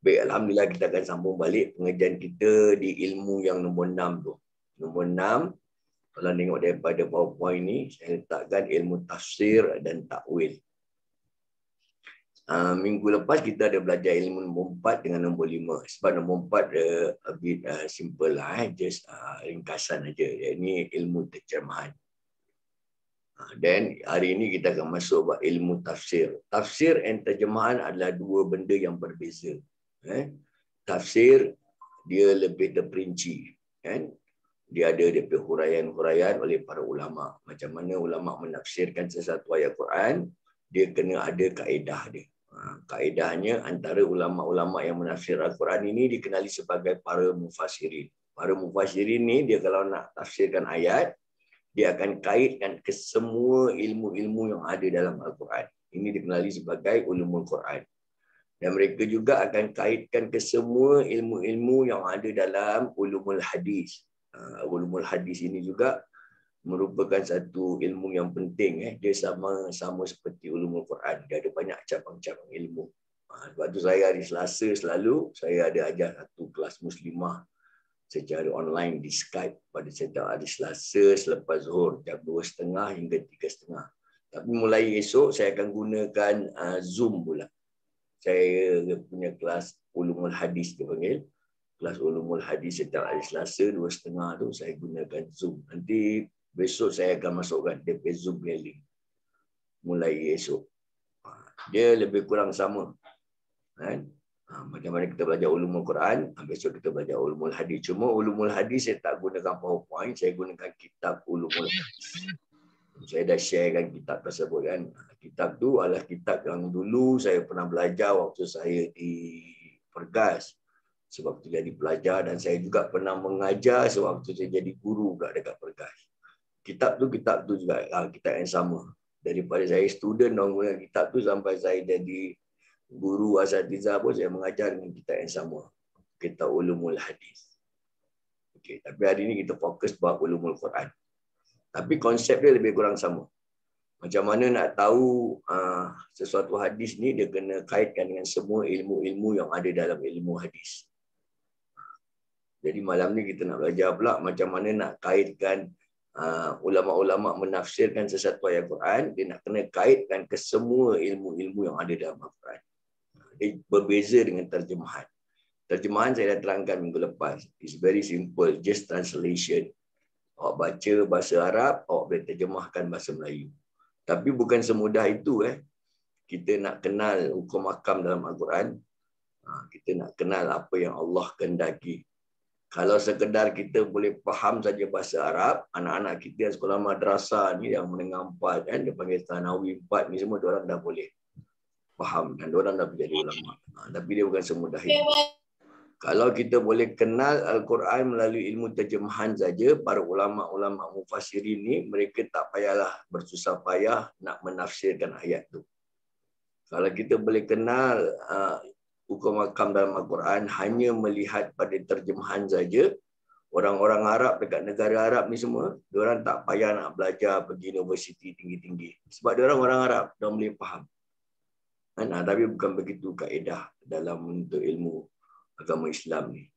Baik, Alhamdulillah kita akan sambung balik pengajian kita di ilmu yang nombor 6 tu. Nombor 6, kalau tengok daripada PowerPoint ni, saya letakkan ilmu tafsir dan takwil. Minggu lepas kita ada belajar ilmu nombor 4 dengan nombor 5. Sebab nombor 4 a bit simple lah, just ringkasan aja. Ini ilmu terjemahan. Dan hari ini kita akan masuk buat ilmu tafsir. Tafsir dan terjemahan adalah dua benda yang berbeza. Tafsir dia lebih terperinci, kan? Dia ada huraian-huraian oleh para ulama. Macam mana ulama menafsirkan sesuatu ayat Quran, dia kena ada kaedah dia. Kaedahnya antara ulama-ulama yang menafsir Al-Quran ini dikenali sebagai para mufassirin. Para mufassirin ni dia kalau nak tafsirkan ayat, dia akan kaitkan ke semua ilmu-ilmu yang ada dalam Al-Quran. Ini dikenali sebagai ulumul Quran. Dan mereka juga akan kaitkan ke semua ilmu-ilmu yang ada dalam ulumul hadis. Ulumul hadis ini juga merupakan satu ilmu yang penting. Dia sama seperti ulumul Quran. Dia ada banyak cabang-cabang ilmu. Sebab tu saya hari Selasa selalu, saya ada ajar satu kelas muslimah secara online di Skype pada setiap hari Selasa selepas Zuhur jam 2.30 hingga 3.30. Tapi mulai esok saya akan gunakan Zoom pula. Saya punya kelas ulumul hadis dia panggil. Kelas ulumul hadis setiap hari Selasa 2.30 tu saya gunakan Zoom. Nanti besok saya akan masukkan DP Zoom punya link. Mulai esok. Dia lebih kurang sama. Kan? Macam mana kita belajar ulumul Quran, besok kita belajar ulumul hadis. Cuma ulumul hadis saya tak gunakan PowerPoint, saya gunakan kitab ulumul hadis. Saya dah sharekan kitab tersebut kan. Kitab tu adalah kitab yang dulu saya pernah belajar waktu saya di Pergas. Sebab tu jadi pelajar, dan saya juga pernah mengajar sewaktu saya jadi guru dekat Pergas. Kitab tu juga kitab yang sama. Daripada saya student orang guna kitab tu sampai saya jadi guru asatizah pun saya mengajar dengan kitab yang sama. Kitab ulumul hadis. Okey, tapi hari ini kita fokus buat ulumul Quran. Tapi konsep dia lebih kurang sama. Macam mana nak tahu sesuatu hadis ni, dia kena kaitkan dengan semua ilmu-ilmu yang ada dalam ilmu hadis. Jadi malam ni kita nak belajar pula macam mana nak kaitkan ulama-ulama menafsirkan sesuatu ayat Quran, dia nak kena kaitkan ke semua ilmu-ilmu yang ada dalam Al-Quran. Dia berbeza dengan terjemahan. Terjemahan saya dah terangkan minggu lepas. It's very simple, just translation. Awak baca bahasa Arab, awak boleh terjemahkan bahasa Melayu. Tapi bukan semudah itu. Kita nak kenal hukum ahkam dalam Al-Quran. Kita nak kenal apa yang Allah kehendaki. Kalau sekedar kita boleh faham saja bahasa Arab, anak-anak kita yang sekolah madrasah ni yang menengah 4, kan, dia panggil Thanawi 4 ni semua, diorang dah boleh faham dan diorang dah menjadi ulama. Tapi dia bukan semudah itu. Kalau kita boleh kenal Al-Quran melalui ilmu terjemahan saja, para ulama-ulama mufassirin ni, mereka tak payahlah bersusah payah nak menafsirkan ayat tu. Kalau kita boleh kenal hukum ahkam dalam Al-Quran hanya melihat pada terjemahan saja, orang-orang Arab dekat negara Arab ni semua, diorang tak payah nak belajar pergi universiti tinggi-tinggi. Sebab diorang orang Arab, diorang boleh faham. Tapi bukan begitu kaedah dalam untuk ilmu agama Islam ni.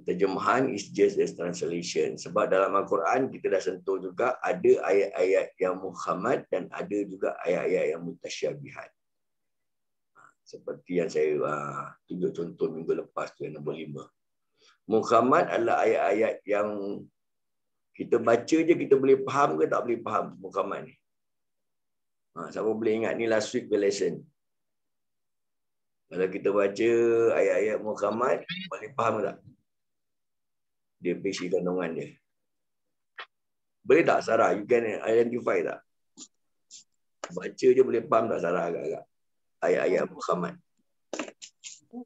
Terjemahan is just a translation. Sebab dalam Al-Quran kita dah sentuh juga ada ayat-ayat yang muhammad dan ada juga ayat-ayat yang mutasyabihat. Seperti yang saya tunjuk contoh minggu lepas tu yang nombor 5. Muhammad adalah ayat-ayat yang kita baca je kita boleh faham ke tak boleh faham Muhammad ni. Siapa boleh ingat ni last week lesson? Kalau kita baca ayat-ayat Muhammad, boleh faham tak? Dia isi kandungan dia. Boleh tak Sarah? You can identify tak? Baca je boleh faham tak Sarah agak-agak? Ayat-ayat Muhammad.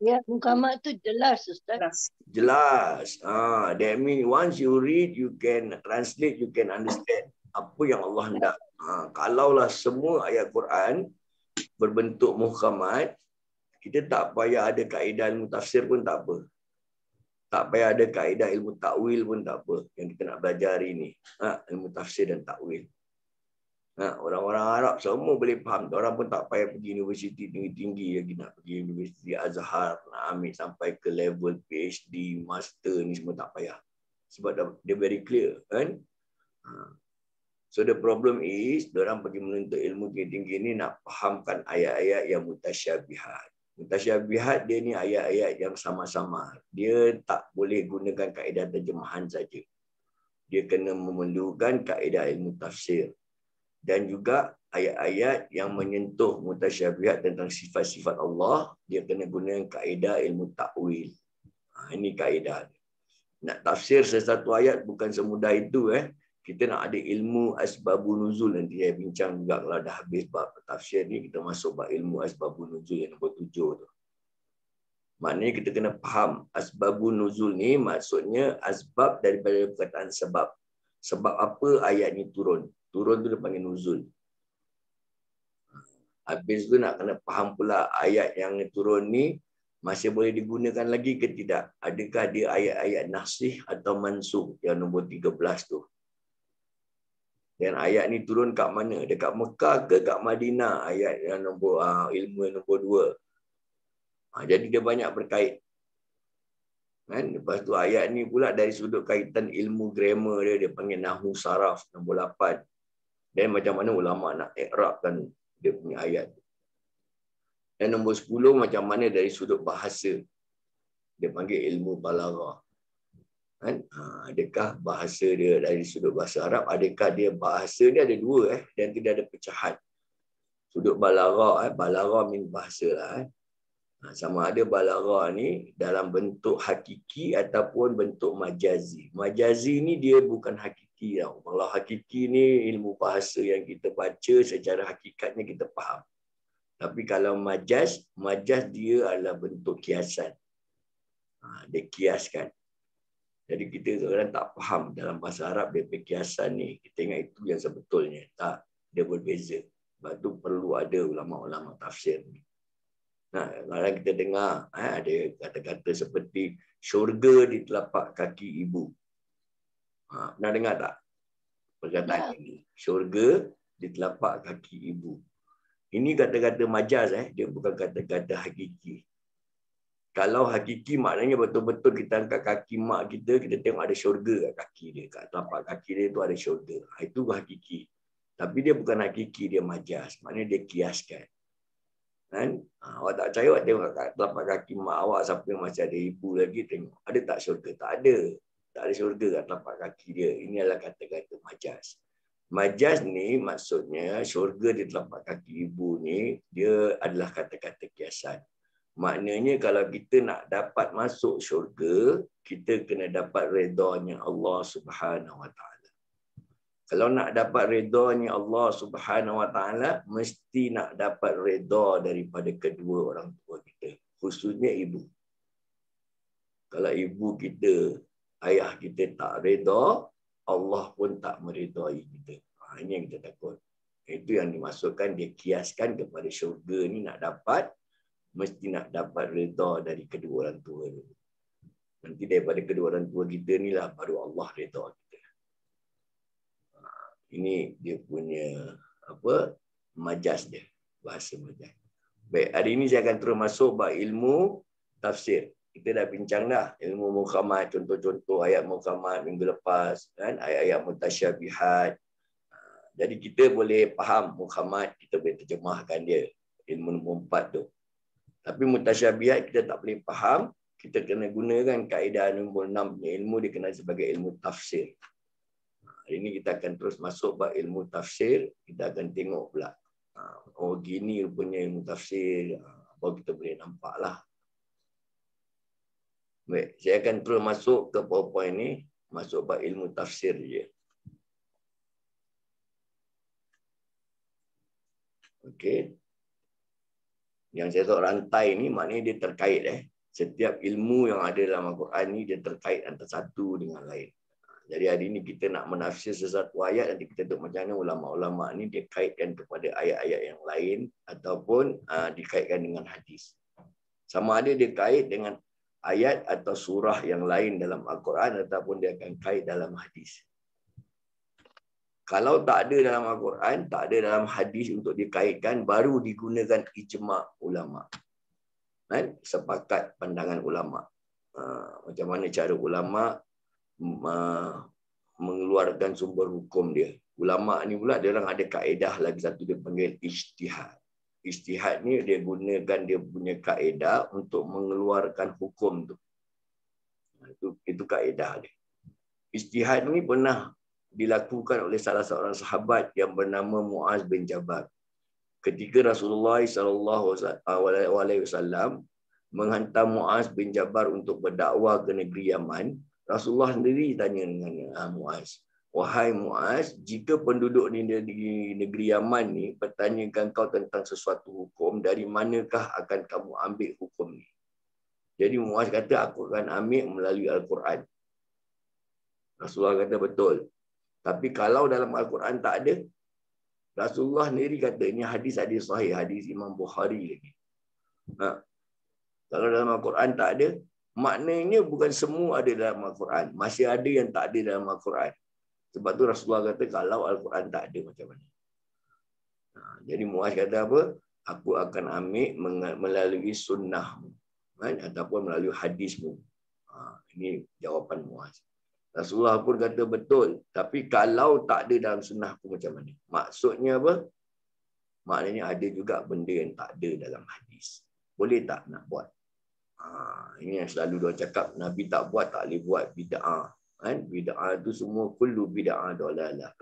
Ya, Muhammad tu jelas Ustaz. Jelas. That means once you read, you can translate, you can understand apa yang Allah hendak. Kalaulah semua ayat Quran berbentuk Muhammad, kita tak payah ada kaedah ilmu tafsir pun tak apa. Tak payah ada kaedah ilmu takwil pun tak apa. Yang kita nak belajar hari ini. Ilmu tafsir dan takwil. Orang-orang Arab semua boleh faham. Orang pun tak payah pergi universiti tinggi-tinggi lagi, nak pergi universiti Azhar, nak ambil sampai ke level PhD, master ni semua tak payah. Sebab dia very clear, kan? So the problem is, orang pergi menuntut ilmu tinggi-tinggi ni nak fahamkan ayat-ayat yang mutasyabihat. Mutasyabihat dia ni ayat-ayat yang sama-sama. Dia tak boleh gunakan kaedah terjemahan saja. Dia kena memerlukan kaedah ilmu tafsir. Dan juga ayat-ayat yang menyentuh mutasyabihat tentang sifat-sifat Allah, dia kena gunakan kaedah ilmu takwil. Ini kaedah. Nak tafsir sesuatu ayat bukan semudah itu. Kita nak ada ilmu asbabun nuzul. Nanti saya bincang juga kalau dah habis bab tafsir ni, kita masuk bab ilmu asbabun nuzul yang nombor 7 tu. Maknanya kita kena faham asbabun nuzul ni maksudnya asbab daripada perkataan sebab. Sebab apa ayat ni turun? Turun tu dia panggil nuzul. Habis tu nak kena faham pula ayat yang turun ni masih boleh digunakan lagi ke tidak? Adakah dia ayat-ayat nasikh atau mansukh yang nombor 13 tu? Dan ayat ni turun kat mana? Dekat Mekah ke kat Madinah? Ayat yang nombor ilmu yang nombor 2. Jadi dia banyak berkait. Kan? Lepas tu ayat ni pula dari sudut kaitan ilmu grammar dia, dia panggil nahwu saraf nombor 8. Dan macam mana ulama nak i'rabkan dia punya ayat. Dan nombor 10 macam mana dari sudut bahasa. Dia panggil ilmu balaghah. Kan? Adakah bahasa dia dari sudut bahasa Arab, adakah dia bahasa dia ada dua dan tidak ada pecahan. Sudut balaghah, balaghah min bahasa lah. Sama ada balaghah ni dalam bentuk hakiki ataupun bentuk majazi. Majazi ni dia bukan hakiki tau. Kalau hakiki ni ilmu bahasa yang kita baca secara hakikatnya kita faham. Tapi kalau majaz, majaz dia adalah bentuk kiasan. Dia kiaskan. Jadi kita sekarang tak faham dalam bahasa Arab dia kiasan ni. Kita ingat itu yang sebetulnya. Tak, dia berbeza. Sebab tu perlu ada ulama-ulama tafsir ni. Kalau kita dengar ada kata-kata seperti syurga di telapak kaki ibu. Pernah dengar tak perkataan ini? Syurga di telapak kaki ibu. Ini kata-kata majaz, dia bukan kata-kata hakiki. Kalau hakiki maknanya betul-betul kita angkat kaki mak kita, kita tengok ada syurga kat kaki dia, kat telapak kaki dia tu ada syurga. Itu hakiki. Tapi dia bukan hakiki, dia majaz. Maknanya dia kiaskan. Kan? Awak tak percaya, awak tengok kat telapak kaki mak awak, siapa yang masih ada ibu lagi, tengok. Ada tak syurga? Tak ada. Tak ada syurga kat telapak kaki dia. Ini adalah kata-kata majaz. Majaz ni maksudnya syurga di telapak kaki ibu ni, dia adalah kata-kata kiasan. Maknanya kalau kita nak dapat masuk syurga, kita kena dapat redanya Allah Subhanahu Wa Taala. Kalau nak dapat redanya Allah Subhanahu Wa Taala, mesti nak dapat reda daripada kedua orang tua kita, khususnya ibu. Kalau ibu kita, ayah kita tak reda, Allah pun tak meredai kita. Ini yang kita takut. Itu yang dimaksudkan, dia kiaskan kepada syurga ni nak dapat, mesti nak dapat reda dari kedua orang tua ni. Nanti daripada kedua orang tua kita ni lah baru Allah reda kita. Ini dia punya majaz dia, bahasa majaz. Baik, hari ini saya akan terus masuk bab ilmu tafsir. Kita dah bincang dah ilmu muhkamat, contoh-contoh ayat muhkamat minggu lepas, kan? Ayat-ayat mutasyabihat. Jadi kita boleh faham muhkamat, kita boleh terjemahkan dia, ilmu nombor 4 tu. Tapi mutasyabihat kita tak boleh faham, kita kena gunakan kaedah nombor 6 punya ilmu, dikenal sebagai ilmu tafsir. Hari ini kita akan terus masuk bab ilmu tafsir, kita akan tengok pula. Oh gini rupanya ilmu tafsir, baru kita boleh nampak lah. Baik, saya akan terus masuk ke PowerPoint ni, masuk bab ilmu tafsir je. Okey. Yang saya tahu rantai ni maknanya dia terkait. Setiap ilmu yang ada dalam Al-Quran ni dia terkait antara satu dengan lain. Jadi hari ini kita nak menafsir sesuatu ayat, nanti kita tengok macam mana ulama-ulama ni dia kaitkan kepada ayat-ayat yang lain ataupun dikaitkan dengan hadis. Sama ada dia kait dengan ayat atau surah yang lain dalam Al-Quran ataupun dia akan kait dalam hadis. Kalau tak ada dalam Al-Quran, tak ada dalam hadis untuk dikaitkan, baru digunakan ijma' ulama. Kan? Sepakat pandangan ulama. Macam mana cara ulama mengeluarkan sumber hukum dia. Ulama ni pula dia orang ada kaedah lagi satu, dia panggil ijtihad. Ijtihad ni dia gunakan dia punya kaedah untuk mengeluarkan hukum tu. Itu kaedah dia. Ijtihad ni pernah dilakukan oleh salah seorang sahabat yang bernama Muaz bin Jabal. Ketika Rasulullah SAW menghantar Muaz bin Jabal untuk berdakwah ke negeri Yaman, Rasulullah sendiri tanya dengan Muaz, "Wahai Muaz, jika penduduk di negeri Yaman ni bertanyakan kau tentang sesuatu hukum, dari manakah akan kamu ambil hukum ni?" Jadi Muaz kata, "Aku akan ambil melalui Al-Quran." Rasulullah kata, "Betul. Tapi kalau dalam Al-Quran tak ada," Rasulullah sendiri kata, ini hadis-hadis sahih, hadis Imam Bukhari lagi. Kalau dalam Al-Quran tak ada, maknanya bukan semua ada dalam Al-Quran. Masih ada yang tak ada dalam Al-Quran. Sebab tu Rasulullah kata, kalau Al-Quran tak ada, macam mana? Jadi Muaz kata apa? Aku akan ambil melalui sunnahmu. Kan? Ataupun melalui hadismu. Ini jawapan Muaz. Rasulullah pun kata betul. Tapi kalau tak ada dalam sunnahku, macam mana? Maksudnya apa? Maknanya ada juga benda yang tak ada dalam hadis. Boleh tak nak buat? Ini yang selalu dia cakap, Nabi tak buat, tak boleh buat bid'ah. Kan? Bid'ah itu semua kullu bid'ah dolalah.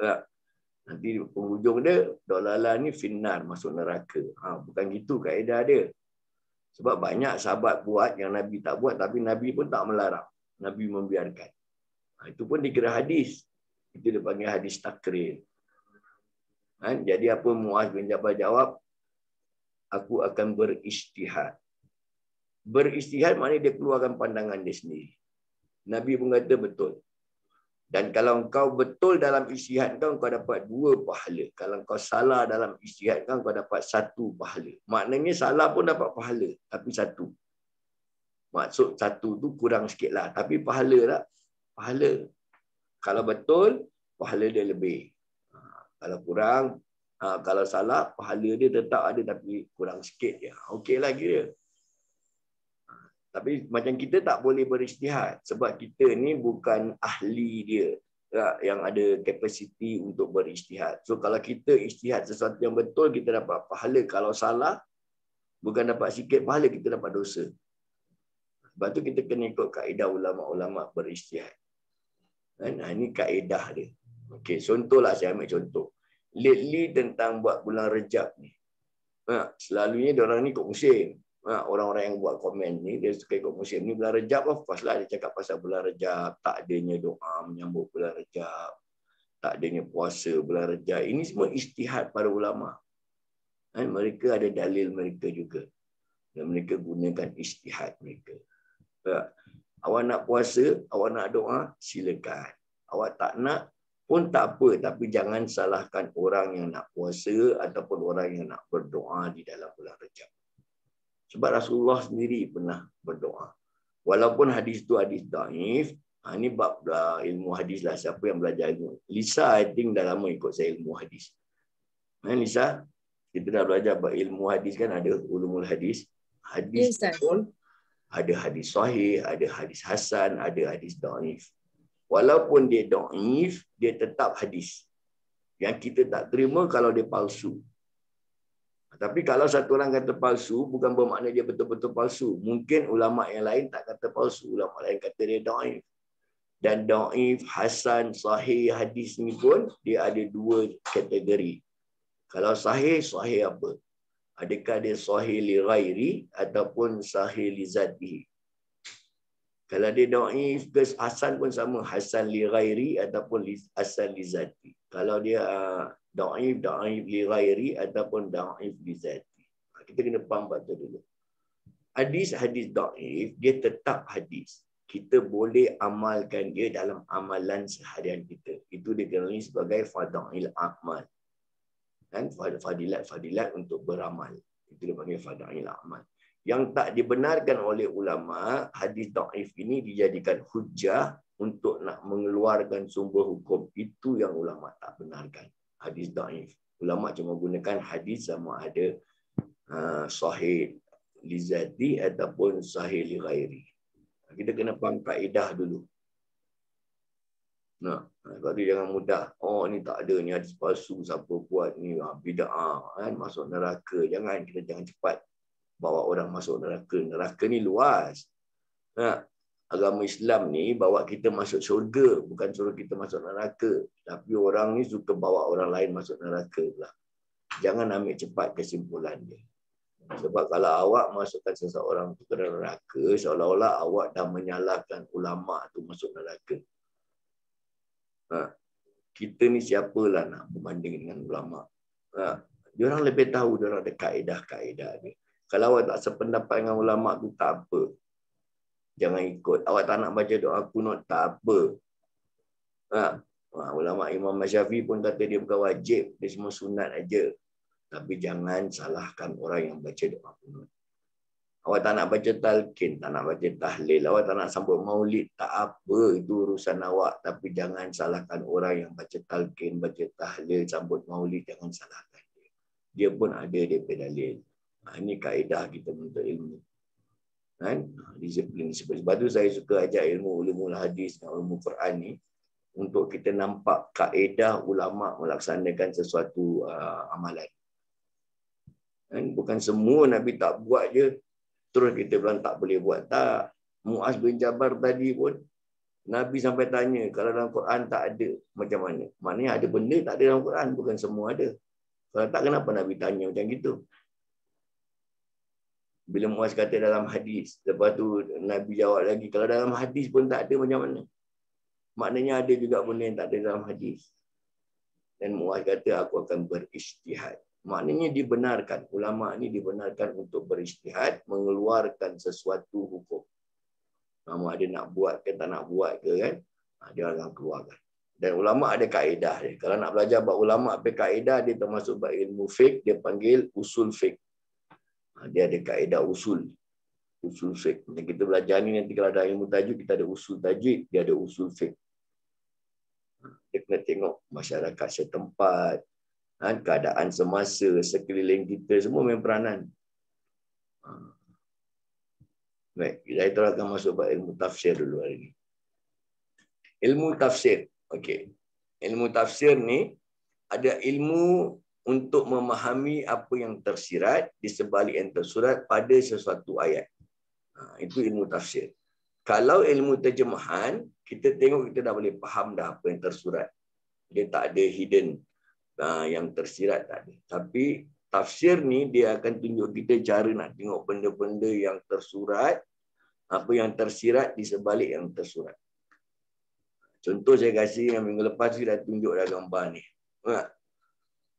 Nanti penghujung dia, dolalah ni finnar, masuk neraka. Bukan gitu kaedah dia. Sebab banyak sahabat buat yang Nabi tak buat, tapi Nabi pun tak melarang. Nabi membiarkan. Itu pun dikira hadis. Itu dia panggil hadis takrir. Kan? Jadi apa Muaz bin Jabal jawab? Aku akan berijtihad. Berijtihad maknanya dia keluarkan pandangan dia sendiri. Nabi pun kata betul. Dan kalau engkau betul dalam ijtihad kau dapat 2 pahala. Kalau engkau salah dalam ijtihad kau dapat 1 pahala. Maknanya salah pun dapat pahala, tapi 1. Maksud 1 tu kurang sikit lah. Tapi pahala tak? Pahala. Kalau betul, pahala dia lebih. Kalau kurang, kalau salah, pahala dia tetap ada tapi kurang sikit je. Okey lagi dia. Tapi macam kita tak boleh berijtihad sebab kita ni bukan ahli dia yang ada kapasiti untuk berijtihad. So kalau kita ijtihad sesuatu yang betul, kita dapat pahala. Kalau salah, bukan dapat sikit pahala, kita dapat dosa. Sebab tu kita kena ikut kaedah ulama-ulama berijtihad. Ini kaedah dia. Okey, contohlah saya ambil contoh. Lately tentang buat bulan Rejab ni. Selalunya diorang ni ikut musim. Orang-orang yang buat komen ni, dia suka ikut musim ni. Bulan Rejab, of course lah dia cakap pasal bulan Rejab. Tak adanya doa menyambut bulan Rejab. Tak adanya puasa bulan Rejab. Ini semua ijtihad para ulama. Mereka ada dalil mereka juga. Dan mereka gunakan ijtihad mereka. Awak nak puasa, awak nak doa, silakan. Awak tak nak pun tak apa, tapi jangan salahkan orang yang nak puasa ataupun orang yang nak berdoa di dalam bulan Rejab. Sebab Rasulullah sendiri pernah berdoa. Walaupun hadis tu hadis dhaif, ini bab ilmu hadis lah, siapa yang belajar ilmu. Lisa, I think dah lama ikut saya ilmu hadis. Lisa, kita dah belajar ilmu hadis kan, ada ulumul hadis. Hadis pun ada hadis sahih, ada hadis hasan, ada hadis dhaif. Walaupun dia dhaif, dia tetap hadis. Yang kita tak terima kalau dia palsu. Tapi kalau satu orang kata palsu, bukan bermakna dia betul-betul palsu. Mungkin ulama' yang lain tak kata palsu. Ulama' lain kata dia dhaif. Dan dhaif, hasan, sahih hadis ni pun, dia ada 2 kategori. Kalau sahih, sahih apa? Adakah dia sahih li ghairi ataupun sahih li zatihi? Kalau dia dhaif ke hasan pun sama, hasan li ghairi ataupun hasan li zati. Kalau dia dhaif li ghairi ataupun dhaif li zati. Kita kena faham betul dulu. Hadis dhaif dia tetap hadis. Kita boleh amalkan dia dalam amalan seharian kita. Itu dikenali sebagai fadail amal. Dan fadilat-fadilat untuk beramal. Itu dia panggil fadail amal. Yang tak dibenarkan oleh ulama, hadis dhaif ini dijadikan hujjah untuk nak mengeluarkan sumber hukum. Itu yang ulama tak benarkan. Hadis dhaif. Ulama cuma gunakan hadis sama ada sahih li zati ataupun sahih li ghairi. Kita kena faham kaedah dulu. Nah, kalau dia jangan mudah. Oh, ni tak ada, ni hadis palsu, siapa buat ni, bid'ah, kan, masuk neraka. Kita jangan cepat bawa orang masuk neraka. Neraka ni luas. Nah, agama Islam ni bawa kita masuk syurga, bukan suruh kita masuk neraka. Tapi orang ni suka bawa orang lain masuk neraka pula. Jangan ambil cepat kesimpulan dia. Sebab kalau awak masukkan seseorang ke neraka, seolah-olah awak dah menyalahkan ulama tu masuk neraka. Kita ni siapalah nak berbanding dengan ulama. Diorang lebih tahu, diorang ada kaedah-kaedah dia. Kalau awak tak sependapat dengan ulama tu, tak apa. Jangan ikut. Awak tak nak baca doa kunut, tak apa. Ulama Imam Syafi'i pun kata dia bukan wajib, dia semua sunat aja. Tapi jangan salahkan orang yang baca doa kunut. Awak tak nak baca talqin, tak nak baca tahlil, awak tak nak sambut maulid, tak apa, itu urusan awak. Tapi jangan salahkan orang yang baca talqin, baca tahlil, sambut maulid, jangan salahkan dia. Dia pun ada DP dalil. Ini kaedah kita menuntut ilmu. Kan? Disiplin. Sebab itu saya suka ajar ilmu hadis dan ilmu Quran ni untuk kita nampak kaedah ulama melaksanakan sesuatu amalan. Kan? Bukan semua Nabi tak buat je, terus kita bilang tak boleh buat. Tak. Muaz bin Jabal tadi pun, Nabi sampai tanya, kalau dalam Quran tak ada, macam mana? Maknanya ada benda tak ada dalam Quran, bukan semua ada. Kalau tak, kenapa Nabi tanya macam gitu? Bila Muaz kata dalam hadis, lepas tu Nabi jawab lagi, kalau dalam hadis pun tak ada, macam mana? Maknanya ada juga benda yang tak ada dalam hadis. Dan Muaz kata, aku akan berijtihad. Maknanya dibenarkan. Ulama' ni dibenarkan untuk berijtihad, mengeluarkan sesuatu hukum. Nama ada nak buat ke tak nak buat ke, kan? Dia akan keluarkan. Dan ulama' ada kaedah dia. Kalau nak belajar buat ulama' pakai kaedah, dia termasuk buat ilmu fiqh, dia panggil usul fiqh. Dia ada kaedah usul. Usul fiqh. Macam kita belajar ni, nanti kalau ada ilmu tajwid, kita ada usul tajwid, dia ada usul fiqh. Dia kena tengok masyarakat setempat, keadaan semasa, sekeliling kita, semua main peranan. Baik, kita akan masuk ke ilmu tafsir dulu hari ini. Ilmu tafsir. Okey. Ilmu tafsir ni ada ilmu untuk memahami apa yang tersirat di sebalik yang tersurat pada sesuatu ayat. Itu ilmu tafsir. Kalau ilmu terjemahan, kita tengok kita dah boleh faham dah apa yang tersurat. Dia tak ada hidden yang tersirat, tak ada. Tapi tafsir ni dia akan tunjuk kita cara nak tengok benda-benda yang tersurat, apa yang tersirat di sebalik yang tersurat. Contoh saya kasih yang minggu lepas saya dah tunjuk dah gambar ni.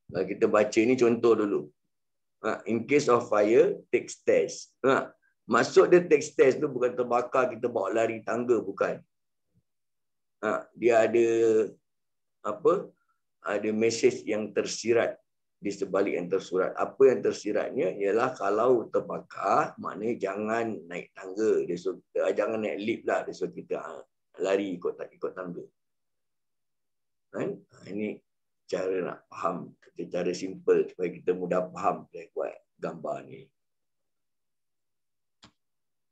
Kalau kita baca ni contoh dulu. In case of fire, take stairs. Maksud dia take stairs tu bukan terbakar kita bawa lari tangga, bukan. Dia ada apa? Ada mesej yang tersirat di sebalik yang tersurat. Apa yang tersiratnya ialah kalau terbakar, maknanya jangan naik tangga. Jangan naik lift lah. Dia suruh kita lari ikut tangga. Kan? Ini cara nak faham. Cara simple supaya kita mudah faham buat gambar ni.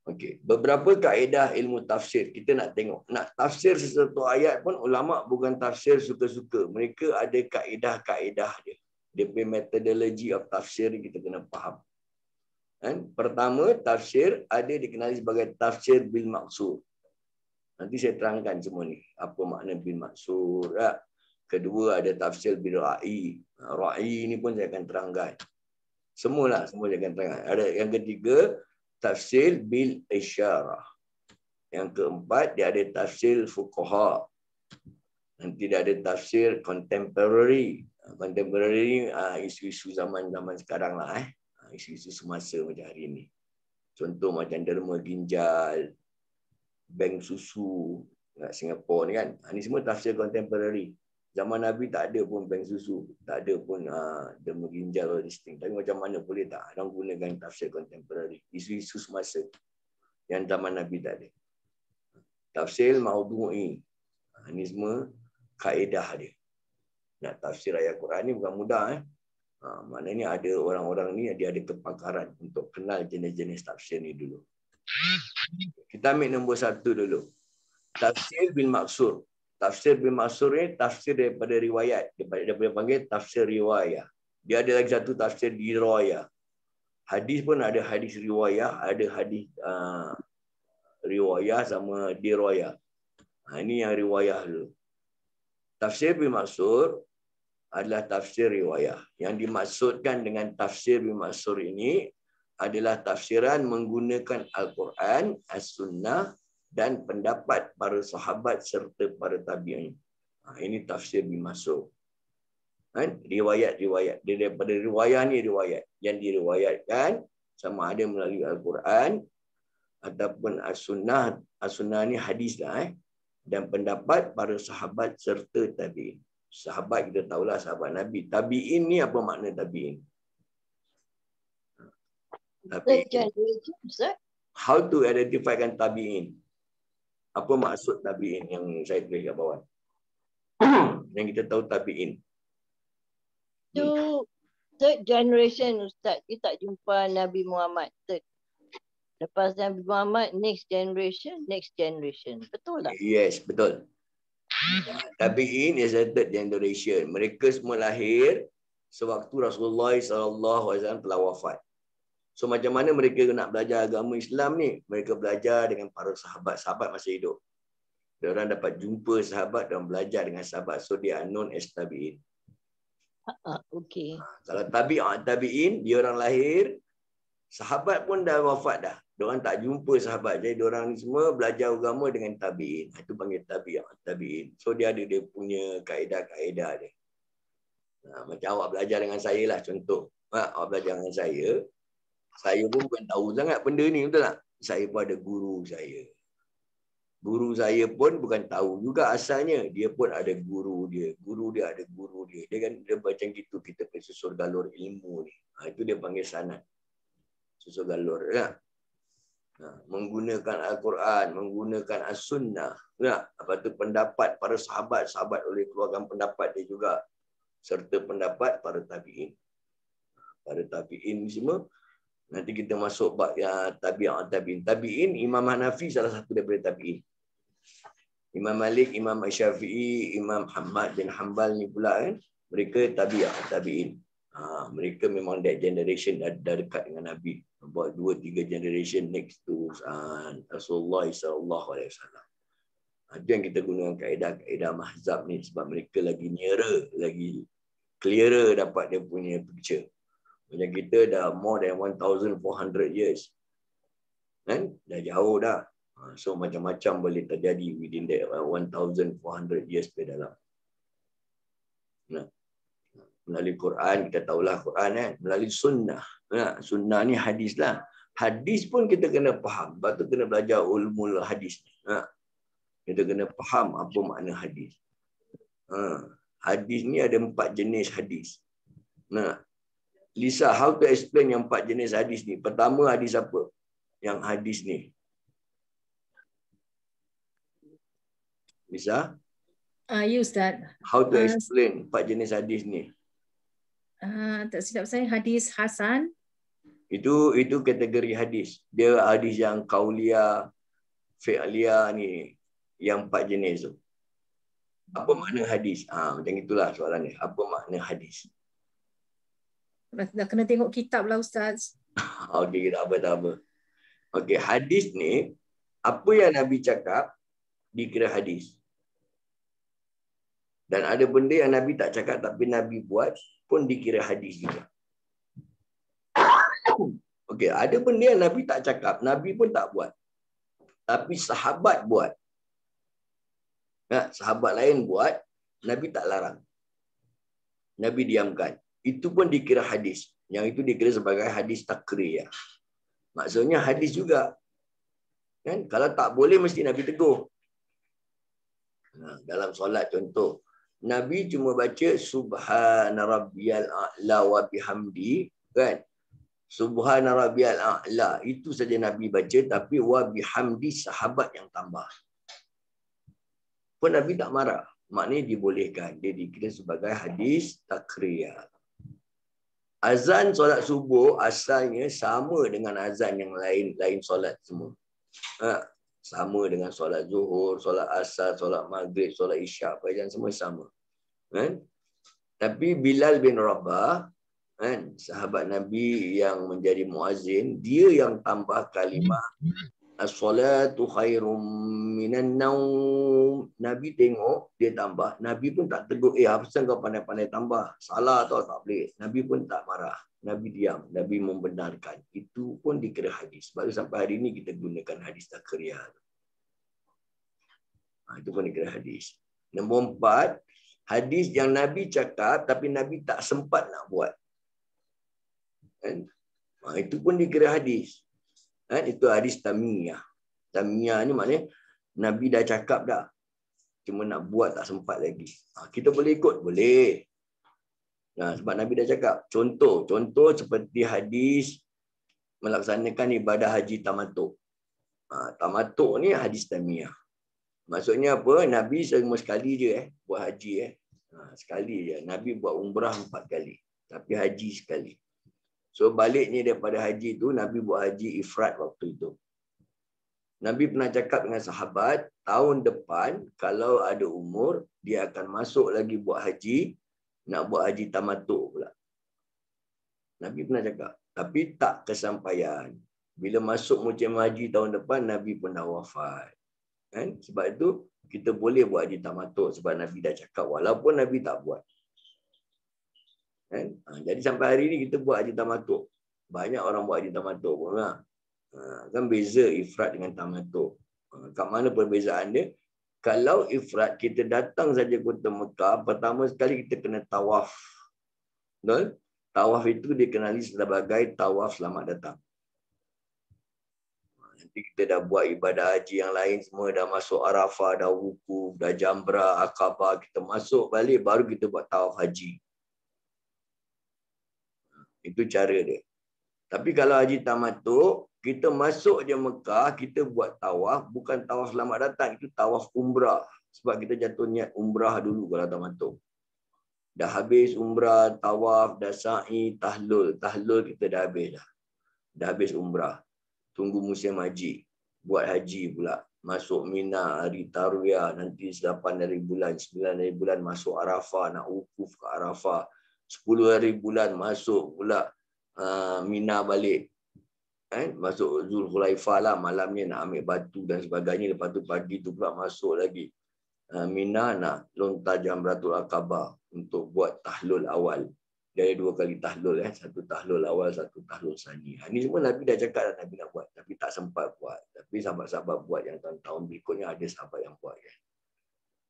Okey, beberapa kaedah ilmu tafsir kita nak tengok. Nak tafsir sesuatu ayat pun ulama bukan tafsir suka-suka. Mereka ada kaedah-kaedah dia. Dia punya methodology of tafsir kita kena faham. Kan? Pertama, tafsir ada dikenali sebagai tafsir bil maksud. Nanti saya terangkan semua ni. Apa makna bil maksud. Kedua ada tafsir bil ra'i. Ra'i ni pun saya akan terangkan. Semua saya akan terangkan. Ada yang ketiga, tafsir bil isyarah. Yang keempat, dia ada tafsir fuqaha. Nanti dia ada tafsir contemporary. Contemporary isu-isu zaman-zaman sekarang lah. Isu-isu semasa macam hari ini. Contoh macam derma ginjal, bank susu kat Singapura ni kan. Ini semua tafsir contemporary. Zaman Nabi tak ada pun bank susu, tak ada pun derma ginjal listing. Tapi macam mana boleh tak orang gunakan tafsir kontemporari, isu-isu semasa yang zaman Nabi tak ada. Tafsir maudhu'i. Ini semua kaedah dia. Nak tafsir ayat Quran ni bukan mudah. Maknanya ada orang-orang ni dia ada kepakaran untuk kenal jenis-jenis tafsir ni dulu. Kita ambil nombor 1 dulu. Tafsir bil maksur. Tafsir bil maksur ni tafsir daripada riwayat. Daripada panggil tafsir riwayah. Dia ada lagi satu tafsir dirayah. Hadis pun ada hadis riwayah, ada hadis riwayah sama dirayah. Ini yang riwayah dulu. Tafsir bil maksur adalah tafsir riwayah. Yang dimaksudkan dengan tafsir bil maksur ini adalah tafsiran menggunakan Al-Quran, As-Sunnah dan pendapat para sahabat serta para tabi'in. Ini tafsir bil maksur. Riwayat-riwayat. Daripada riwayah ni riwayat. Yang diriwayatkan sama ada melalui Al-Quran ataupun As-Sunnah. As-Sunnah ni hadis lah. Dan pendapat para sahabat serta tabi'in. Sahabat kita tahulah sahabat Nabi. Tabi'in ni apa makna tabi'in? How to identifykan tabi'in? Apa maksud tabi'in yang saya tulis kat bawah? Yang kita tahu tabi'in. Itu third generation Ustaz. Kita tak jumpa Nabi Muhammad. Third. Lepas Nabi Muhammad, next generation. Betul tak? Yes, betul. Tabi'in is a third generation. Mereka semua lahir sewaktu Rasulullah SAW telah wafat. So macam mana mereka nak belajar agama Islam ni? Mereka belajar dengan para sahabat. Sahabat masih hidup. Diorang dapat jumpa sahabat dan belajar dengan sahabat. So they are known as tabi'in. Okay. Kalau tabi'in, diorang lahir, sahabat pun dah wafat dah. Diorang tak jumpa sahabat. Jadi diorang ni semua belajar agama dengan tabi'in. Itu panggil tabi'in. So dia ada dia punya kaedah-kaedah dia. Macam awak belajar dengan saya lah contoh. Awak belajar dengan saya pun bukan tahu sangat benda ni, betul tak? Saya pun ada guru saya. Guru saya pun bukan tahu juga asalnya. Dia pun ada guru dia. Guru dia ada guru dia. Dia macam gitu kita pergi susur galur ilmu ni. Itu dia panggil sanad. Susur galur. Ya? Menggunakan Al-Quran, menggunakan As-Sunnah. Ya? Lepas tu pendapat para sahabat oleh keluarga pendapat dia juga. Serta pendapat para tabi'in. Para tabi'in semua. Nanti kita masuk bab yang tabi'in. Tabi'in, Imam Hanafi salah satu daripada tabi'in. Imam Malik, Imam Syafi'i, Imam Ahmad bin Hanbal ni pula kan. Mereka tabi'in. Mereka memang that generation dah dekat dengan Nabi. About 2-3 generation next to Rasulullah SAW. Itu yang kita gunakan kaedah mahzab ni. Sebab mereka lagi nearer, lagi clearer dapat dia punya picture. Macam kita dah more than 1,400 years. Kan? Dah jauh dah. So macam-macam boleh terjadi within that 1,400 years ke dalam. Melalui Quran, kita tahulah Quran kan. Melalui sunnah. Sunnah ni hadis lah. Hadis pun kita kena faham. Lepas tu kena belajar ulumul hadis. Kita kena faham apa makna hadis. Hadis ni ada 4 jenis hadis. Lisa, how to explain yang 4 jenis hadis ni? Pertama, hadis apa? Yang hadis ni. Lisa? Ya Ustaz. How to explain 4 jenis hadis ni? Tak silap saya hadis Hasan. Itu kategori hadis. Dia hadis yang qauliyah, fi'liyah ni. Yang 4 jenis tu. Apa makna hadis? Macam itulah soalan ni. Apa makna hadis? Dah kena tengok kitab lah Ustaz. Okey, tak apa. Okey, hadis ni, apa yang Nabi cakap, dikira hadis. Dan ada benda yang Nabi tak cakap, tapi Nabi buat, pun dikira hadis juga. Okey, ada benda yang Nabi tak cakap, Nabi pun tak buat. Tapi sahabat buat. Sahabat lain buat, Nabi tak larang. Nabi diamkan. Itu pun dikira hadis. Yang itu dikira sebagai hadis takriyah. Maksudnya hadis juga. Kan? Kalau tak boleh, mesti Nabi tegur. Dalam solat contoh. Nabi cuma baca subhana rabbiyal a'la wa bihamdi, kan? Subhana rabbiyal a'la itu saja Nabi baca, tapi wa bihamdi sahabat yang tambah. Pun Nabi tak marah. Maknanya dibolehkan. Dia dikira sebagai hadis takriyah. Azan solat subuh asalnya sama dengan azan yang lain solat semua. Sama dengan solat zuhur, solat asar, solat maghrib, solat isyak, azan semua sama. Kan? Tapi Bilal bin Rabah, kan, sahabat Nabi yang menjadi muazzin, dia yang tambah kalimah as-salatu khairum minan naum. Nabi tengok, dia tambah. Nabi pun tak tegur, apa pasal kau pandai-pandai tambah? Salah atau tak boleh? Nabi pun tak marah. Nabi diam. Nabi membenarkan. Itu pun dikira hadis. Sebab sampai hari ini kita gunakan hadis takriyah. Itu pun dikira hadis. Nombor 4, hadis yang Nabi cakap tapi Nabi tak sempat nak buat. Kan? Itu pun dikira hadis. Kan? Itu hadis tamiyah. Tamiyah ni maknanya Nabi dah cakap dah. Cuma nak buat tak sempat lagi. Kita boleh ikut? Boleh. Sebab Nabi dah cakap. Contoh seperti hadis melaksanakan ibadah haji tamatuk. Tamatuk ni hadis tamiyah. Maksudnya apa? Nabi semua sekali je buat haji. Sekali je. Nabi buat umrah 4 kali. Tapi haji sekali. So baliknya daripada haji tu, Nabi buat haji ifrat waktu itu. Nabi pernah cakap dengan sahabat, tahun depan kalau ada umur, dia akan masuk lagi buat haji, nak buat haji tamatuk pula. Nabi pernah cakap. Tapi tak kesampaian. Bila masuk musim haji tahun depan, Nabi pun dah wafat. Kan? Sebab itu, kita boleh buat haji tamatuk sebab Nabi dah cakap, walaupun Nabi tak buat. Kan? Jadi sampai hari ini kita buat haji tamatuk. Banyak orang buat haji tamatuk pun lah. Kan beza ifrat dengan tamatuk. Kat mana perbezaan dia? Kalau ifrat, kita datang saja kota Mekah, pertama sekali kita kena tawaf. Betul? Tawaf itu dikenali sebagai tawaf selamat datang. Nanti kita dah buat ibadah haji yang lain semua, dah masuk Arafah, dah wukuf, dah jamrah, Aqabah, kita masuk balik, baru kita buat tawaf haji. Itu cara dia. Tapi kalau haji tamatuk, kita masuk je Mekah, kita buat tawaf, bukan tawaf selamat datang, itu tawaf umrah. Sebab kita jatuh niat umrah dulu kalau tamatuk. Dah habis umrah, tawaf, dah sa'i, tahlul. Tahlul kita dah habis dah. Dah habis umrah. Tunggu musim haji. Buat haji pula. Masuk Mina, hari Tarwiyah, nanti 8 hari bulan, 9 hari bulan masuk Arafah, nak wukuf ke Arafah. 10 hari bulan masuk pula Mina balik. Masuk Zulhulaifah lah, malamnya nak ambil batu dan sebagainya. Lepas tu pagi tu pula masuk lagi Mina, nak lontar Jamratul Aqabah untuk buat tahlul awal. Dia ada 2 kali tahlul. Satu tahlul awal, satu tahlul sani. Ini semua Nabi dah cakap dan Nabi nak buat. Tapi tak sempat buat. Tapi sahabat-sahabat buat yang tahun berikutnya ada sahabat yang buat.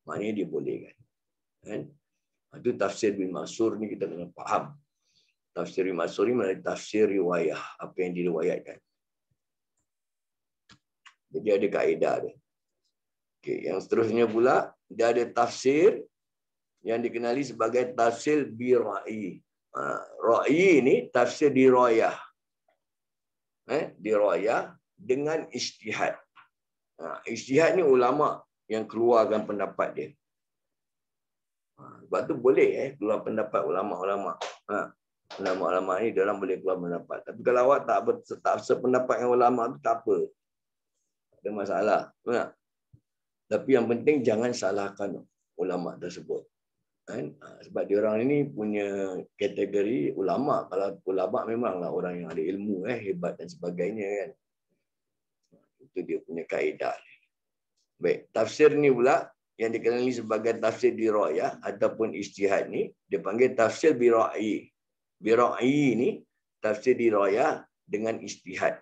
Maknanya dia boleh kan. Itu tafsir bin Mansur ni kita kena faham. Tafsir bin Mansur ni melalui tafsir riwayah. Apa yang diriwayatkan. Jadi ada kaedah dia. Okay, yang seterusnya pula, dia ada tafsir yang dikenali sebagai tafsir bi-ra'i. Ra'i ni tafsir dirayah. Dirayah dengan ijtihad. Ijtihad ni ulama yang keluarkan pendapat dia. Sebab tu boleh keluar pendapat ulama-ulama. Ulama-ulama ni dalam boleh keluar pendapat. Tapi kalau awak tak sependapat dengan ulama tu tak apa. Tak ada masalah. Betul? Tapi yang penting jangan salahkan ulama tersebut. Sebab diorang ini punya kategori ulama. Kalau ulama memanglah orang yang ada ilmu, hebat dan sebagainya kan. Itu dia punya kaedah. Baik, tafsir ni pula yang dikenali sebagai tafsir dirayah ataupun ijtihad ni, dia panggil tafsir bi-ra'i. Bi-ra'i ni tafsir dirayah dengan ijtihad.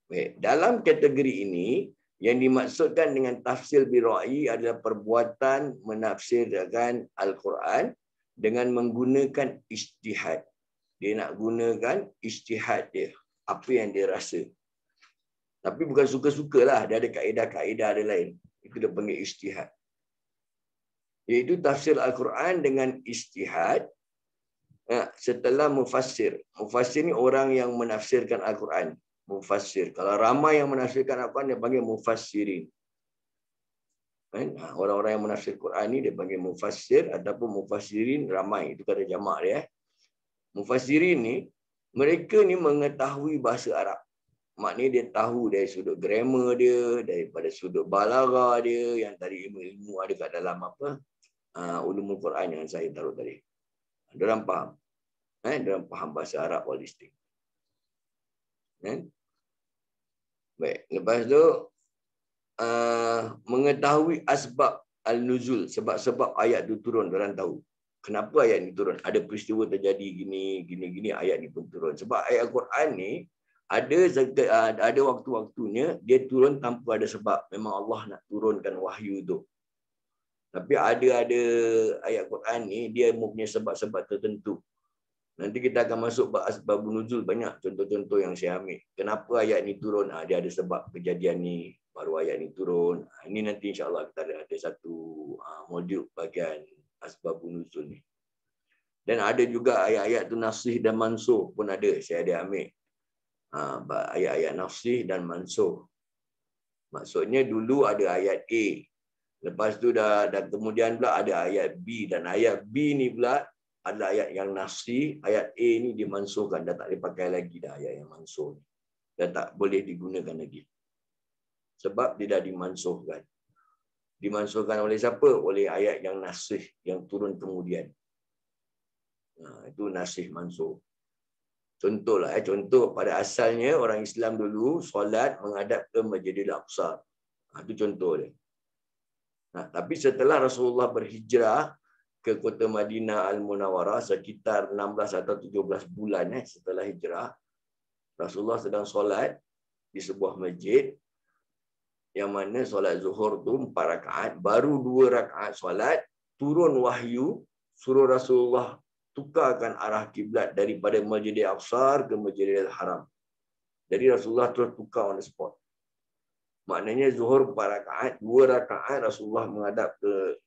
Baik, dalam kategori ini yang dimaksudkan dengan tafsir bi-ra'i adalah perbuatan menafsirkan Al-Quran dengan menggunakan ijtihad. Dia nak gunakan ijtihad dia. Apa yang dia rasa. Tapi bukan suka-sukalah. Dia ada kaedah-kaedah dia lain. Itu dia panggil ijtihad. Iaitu tafsir Al-Quran dengan ijtihad setelah mufassir. Mufassir ni orang yang menafsirkan Al-Quran. Mufassir. Kalau ramai yang menafsirkan Al-Quran, dia panggil mufassirin. Orang-orang yang menafsir Quran ni dia panggil mufassir ataupun mufassirin, ramai. Itu kata jamak dia. Mufassirin ni, mereka ni mengetahui bahasa Arab. Maknanya dia tahu dari sudut grammar dia, daripada sudut balaghah dia, yang tadi ilmu-ilmu ada kat dalam apa? Ulumul Quran yang saya taruh tadi. Diorang faham. Diorang faham bahasa Arab holistik. Baik, lepas tu mengetahui asbab al-nuzul, sebab-sebab ayat itu turun, diorang tahu. Kenapa ayat ini turun? Ada peristiwa terjadi gini, ayat ini pun turun. Sebab ayat Al-Quran ni ada waktu-waktunya dia turun tanpa ada sebab. Memang Allah nak turunkan wahyu tu. Tapi ada ayat Quran ni dia mempunyai sebab-sebab tertentu. Nanti kita akan masuk asbabun nuzul, banyak contoh-contoh yang saya ambil. Kenapa ayat ni turun? Dia ada sebab kejadian ni, baru ayat ni turun. Ini nanti insya-Allah kita ada satu modul bahagian asbabun nuzul ni. Dan ada juga ayat-ayat tu nasih dan mansukh pun ada, saya ada ambil. Ayat-ayat nasih dan mansukh. Maksudnya dulu ada ayat A. Lepas tu dah kemudian pula ada ayat B, dan ayat B ni pula ada ayat yang nasih, ayat A ni dimansuhkan, dah tak boleh pakai lagi dah ayat yang mansuh. Dah tak boleh digunakan lagi. Sebab dia dah dimansuhkan. Dimansuhkan oleh siapa? Oleh ayat yang nasih, yang turun kemudian. Itu nasih mansuh. Contohlah, contoh pada asalnya orang Islam dulu solat menghadap ke Masjidil Aqsa. Itu contoh dia. Tapi setelah Rasulullah berhijrah ke kota Madinah Al-Munawwarah sekitar 16 atau 17 bulan setelah hijrah, Rasulullah sedang solat di sebuah masjid yang mana solat zuhur tu 4 rakaat, baru 2 rakaat solat turun wahyu suruh Rasulullah tukarkan arah kiblat daripada Masjidil Aqsa ke Masjidil Haram. Jadi Rasulullah terus tukar on the spot. Maknanya zuhur 4 rakaat, 2 rakaat Rasulullah menghadap ke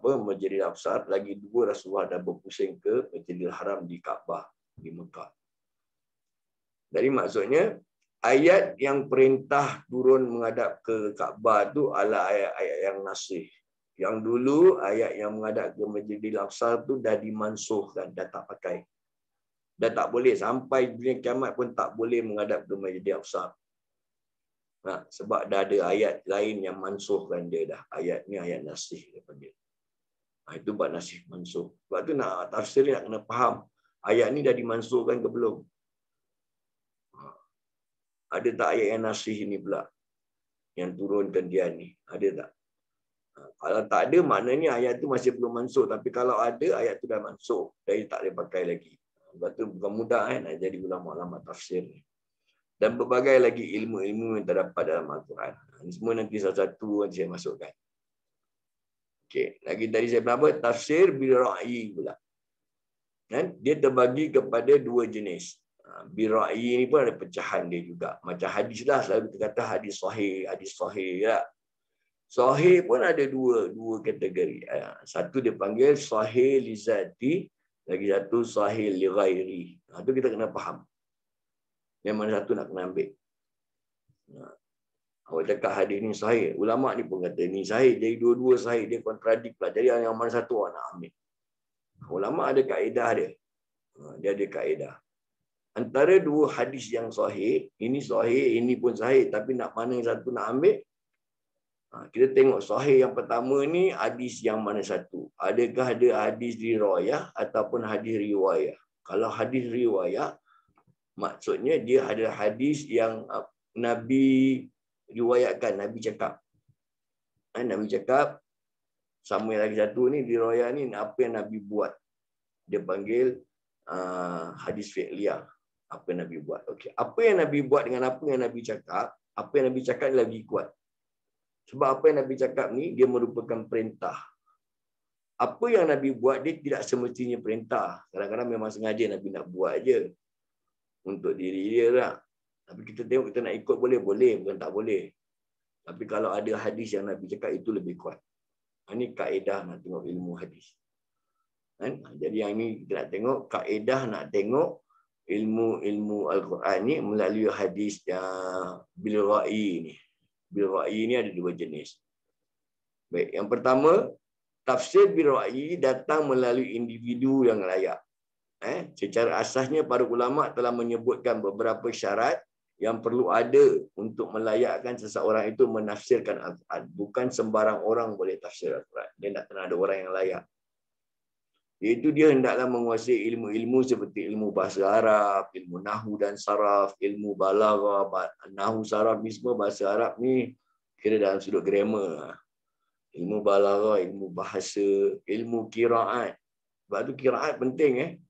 Masjidil Aqsa, lagi 2 Rasulullah dah berpusing ke Masjidil Haram di Kaabah di Mekah. Jadi maksudnya ayat yang perintah turun menghadap ke Kaabah tu adalah ayat-ayat yang nasih. Yang dulu ayat yang menghadap ke Masjidil Aqsa tu dah dimansuhkan, dah tak pakai. Dah tak boleh, sampai dunia kiamat pun tak boleh menghadap ke Masjidil Aqsa. Sebab dah ada ayat lain yang mansuhkan dia dah. Ayat ni ayat nasih dia panggil. Itu buat nasih mansuh. Sebab tu nak tafsir nak kena faham. Ayat ni dah dimansuhkan ke belum? Ada tak ayat yang nasih ni pula? Yang turunkan dia ni. Ada tak? Kalau tak ada, maknanya ayat tu masih belum mansuh. Tapi kalau ada, ayat tu dah mansuh. Jadi tak boleh pakai lagi. Sebab tu bukan mudah nak jadi ulama-ulama tafsir ni. Dan berbagai lagi ilmu-ilmu yang terdapat dalam Al-Quran. Ini semua nanti satu-satu saya masukkan. Okey, lagi tadi saya bilang apa? Tafsir bi-ra'yi pula. Dan dia terbagi kepada 2 jenis. Bi-ra'yi ni pun ada pecahan dia juga. Macam hadis lah, selalu kita kata hadis sahih ya. Sahih pun ada dua kategori. Satu dia panggil sahih li zati, lagi satu sahih li ghairi. Itu kita kena faham. Yang mana satu nak kena ambil. Awak cakap hadis ni sahih. Ulama' ni pun kata ni sahih. Jadi dua-dua sahih. Dia kontradik pula. Jadi yang mana satu awak nak ambil. Ulama' ada kaedah dia. Dia ada kaedah. Antara 2 hadis yang sahih. Ini sahih, ini pun sahih. Tapi nak mana yang satu nak ambil. Kita tengok sahih yang pertama ni hadis yang mana satu. Adakah ada hadis riwayah ataupun hadis riwayah. Kalau hadis riwayah, maksudnya dia ada hadis yang Nabi riwayatkan, Nabi cakap. Nabi cakap, sama lagi satu ni, riwayat ni, apa yang Nabi buat. Dia panggil hadis fi'liyah. Apa yang Nabi buat. Okey. Apa yang Nabi buat dengan apa yang Nabi cakap, apa yang Nabi cakap ni lagi kuat. Sebab apa yang Nabi cakap ni, dia merupakan perintah. Apa yang Nabi buat, dia tidak semestinya perintah. Kadang-kadang memang sengaja Nabi nak buat je. Untuk diri dia lah. Tapi kita tengok kita nak ikut boleh, bukan tak boleh. Tapi kalau ada hadis yang Nabi cakap itu lebih kuat. Ini kaedah nak tengok ilmu hadis. Kan? Jadi yang ini kita nak tengok kaedah nak tengok ilmu Al-Quran ni melalui hadis bil ra'i ni. Bil ra'i ni ada dua jenis. Baik, yang pertama, tafsir bil ra'i datang melalui individu yang layak. Secara asasnya para ulama telah menyebutkan beberapa syarat yang perlu ada untuk melayakkan seseorang itu menafsirkan Al-Quran. Bukan sembarang orang boleh tafsir Al-Quran. Dia nak kena ada orang yang layak. Iaitu dia hendaklah menguasai ilmu-ilmu seperti ilmu bahasa Arab, ilmu nahwu dan saraf, ilmu balaghah, nahwu, saraf ni semua bahasa Arab ni kira dalam sudut grammar. Ilmu balaghah, ilmu bahasa, ilmu qiraat. Sebab tu qiraat penting